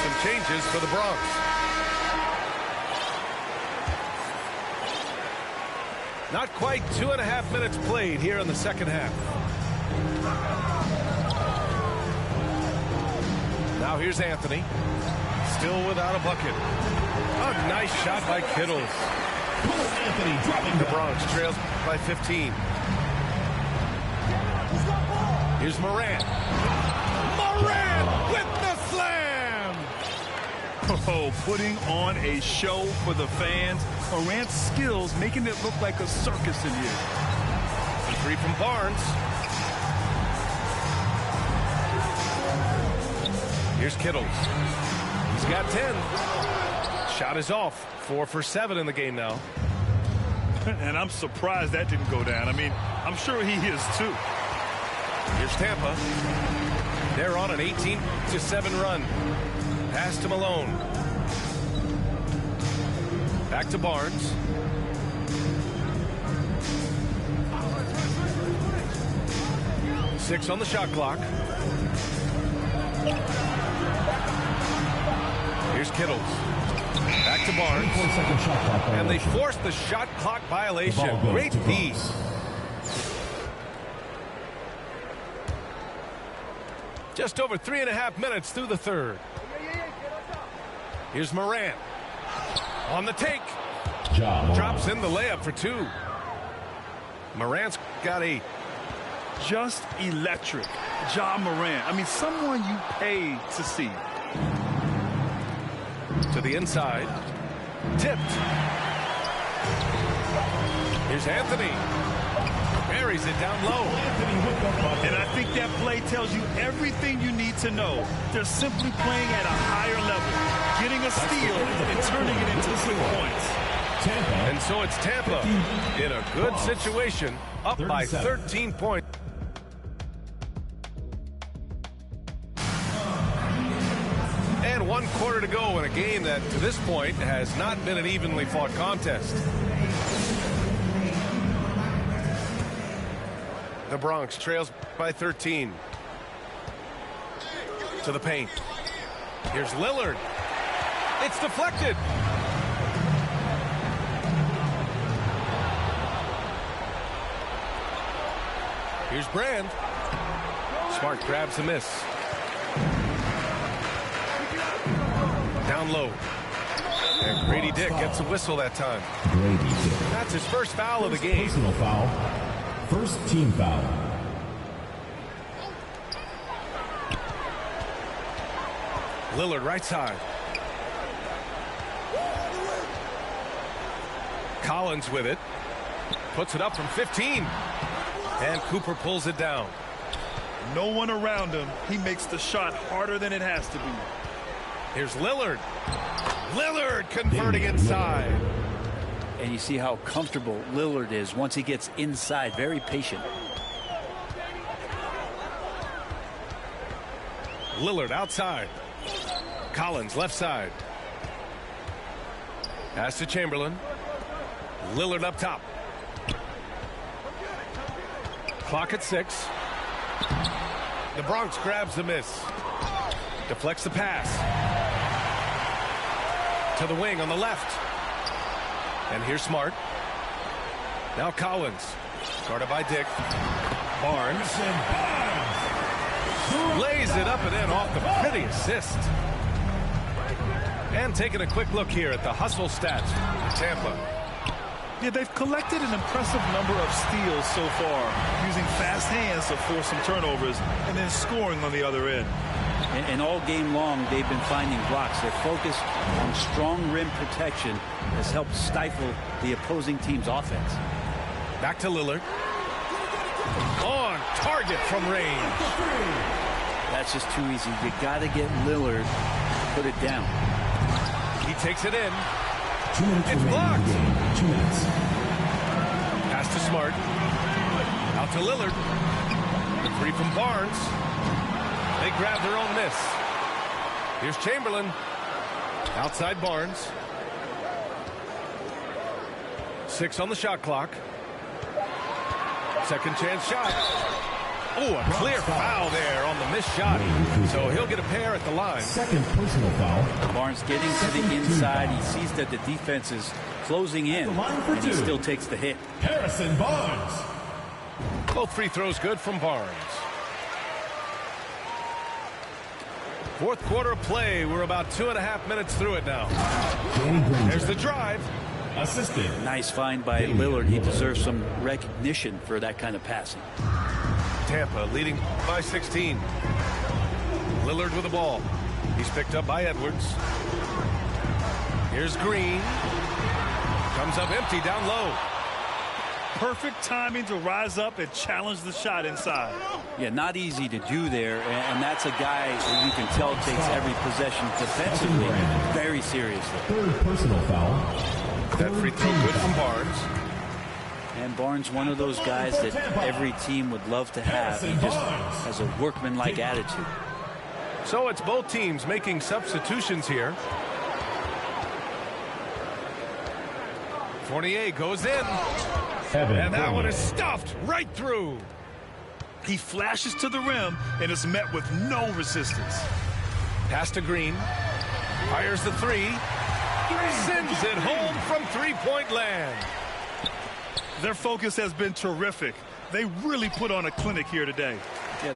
Some changes for the Bronx. Not quite 2.5 minutes played here in the second half. Now here's Anthony. Still without a bucket. A nice shot by Kittles. Anthony dropping the Bronx trails by 15. Here's Morant. Morant with the slam! Oh, putting on a show for the fans. Morant's skills making it look like a circus in here. And 3 from Barnes. Here's Kittles. He's got 10. Shot is off. 4 for 7 in the game now. And I'm surprised that didn't go down. I mean, I'm sure he is too. Here's Tampa. They're on an 18-7 run. Pass to Malone. Back to Barnes. Six on the shot clock. Here's Kittles. Back to Barnes. And they forced the shot clock violation. Great D. Just over 3.5 minutes through the third. Here's Morant. On the take. Drops in the layup for 2. Morant's got 8. Just electric. Ja Morant. I mean, someone you pay to see. To the inside. Tipped. Here's Anthony. Buries it down low. And I think that play tells you everything you need to know. They're simply playing at a higher level, getting a steal and turning it into quick points. And so it's Tampa in a good situation, up by 13 points. And 1 quarter to go in a game that, to this point, has not been an evenly fought contest. The Bronx trails by 13. To the paint. Here's Lillard. It's deflected. Here's Brand. Smart grabs the miss. Down low. And Grady Dick gets a whistle that time. Grady Dick. That's his first foul of the game. Personal foul. First team foul. Lillard right side. Collins with it. Puts it up from 15. And Cooper pulls it down. No one around him. He makes the shot harder than it has to be. Here's Lillard. Lillard converting inside. And you see how comfortable Lillard is once he gets inside. Very patient. Lillard outside. Collins left side. Pass to Chamberlain. Lillard up top. Clock at 6. The Bronx grabs the miss. Deflects the pass. To the wing on the left. And here's Smart. Now Collins. Guarded by Dick. Barnes. Lays it up and in off the pretty assist. And taking a quick look here at the hustle stats for Tampa. Yeah, they've collected an impressive number of steals so far, using fast hands to force some turnovers and then scoring on the other end. And all game long, they've been finding blocks. Their focus on strong rim protection has helped stifle the opposing team's offense. Back to Lillard. On target from range. That's just too easy. You got to get Lillard to put it down. He takes it in. 2 minutes It's blocked. 2 minutes. Pass to Smart. Out to Lillard. The 3 from Barnes. They grab their own miss. Here's Chamberlain. Outside Barnes. 6 on the shot clock. Second chance shot. Oh, a clear foul there on the missed shot. So he'll get a pair at the line. Second personal foul. Barnes getting to the inside. He sees that the defense is closing in, and he still takes the hit. Harrison Barnes. Both free throws good from Barnes. Fourth quarter of play. We're about 2.5 minutes through it now. There's the drive. Assisted. Nice find by Lillard. He deserves some recognition for that kind of passing. Tampa leading by 16. Lillard with the ball. He's picked up by Edwards. Here's Green. Comes up empty down low. Perfect timing to rise up and challenge the shot inside. Yeah, not easy to do there, and that's a guy that you can tell takes every possession defensively very seriously. Third personal foul. That free throw good from Barnes. And Barnes, one of those guys that every team would love to have. He just has a workmanlike attitude. So it's both teams making substitutions here. Fournier goes in. And that one is stuffed right through. He flashes to the rim and is met with no resistance. Pass to Green. Fires the three. Sends it home from three-point land. Their focus has been terrific. They really put on a clinic here today. Yeah.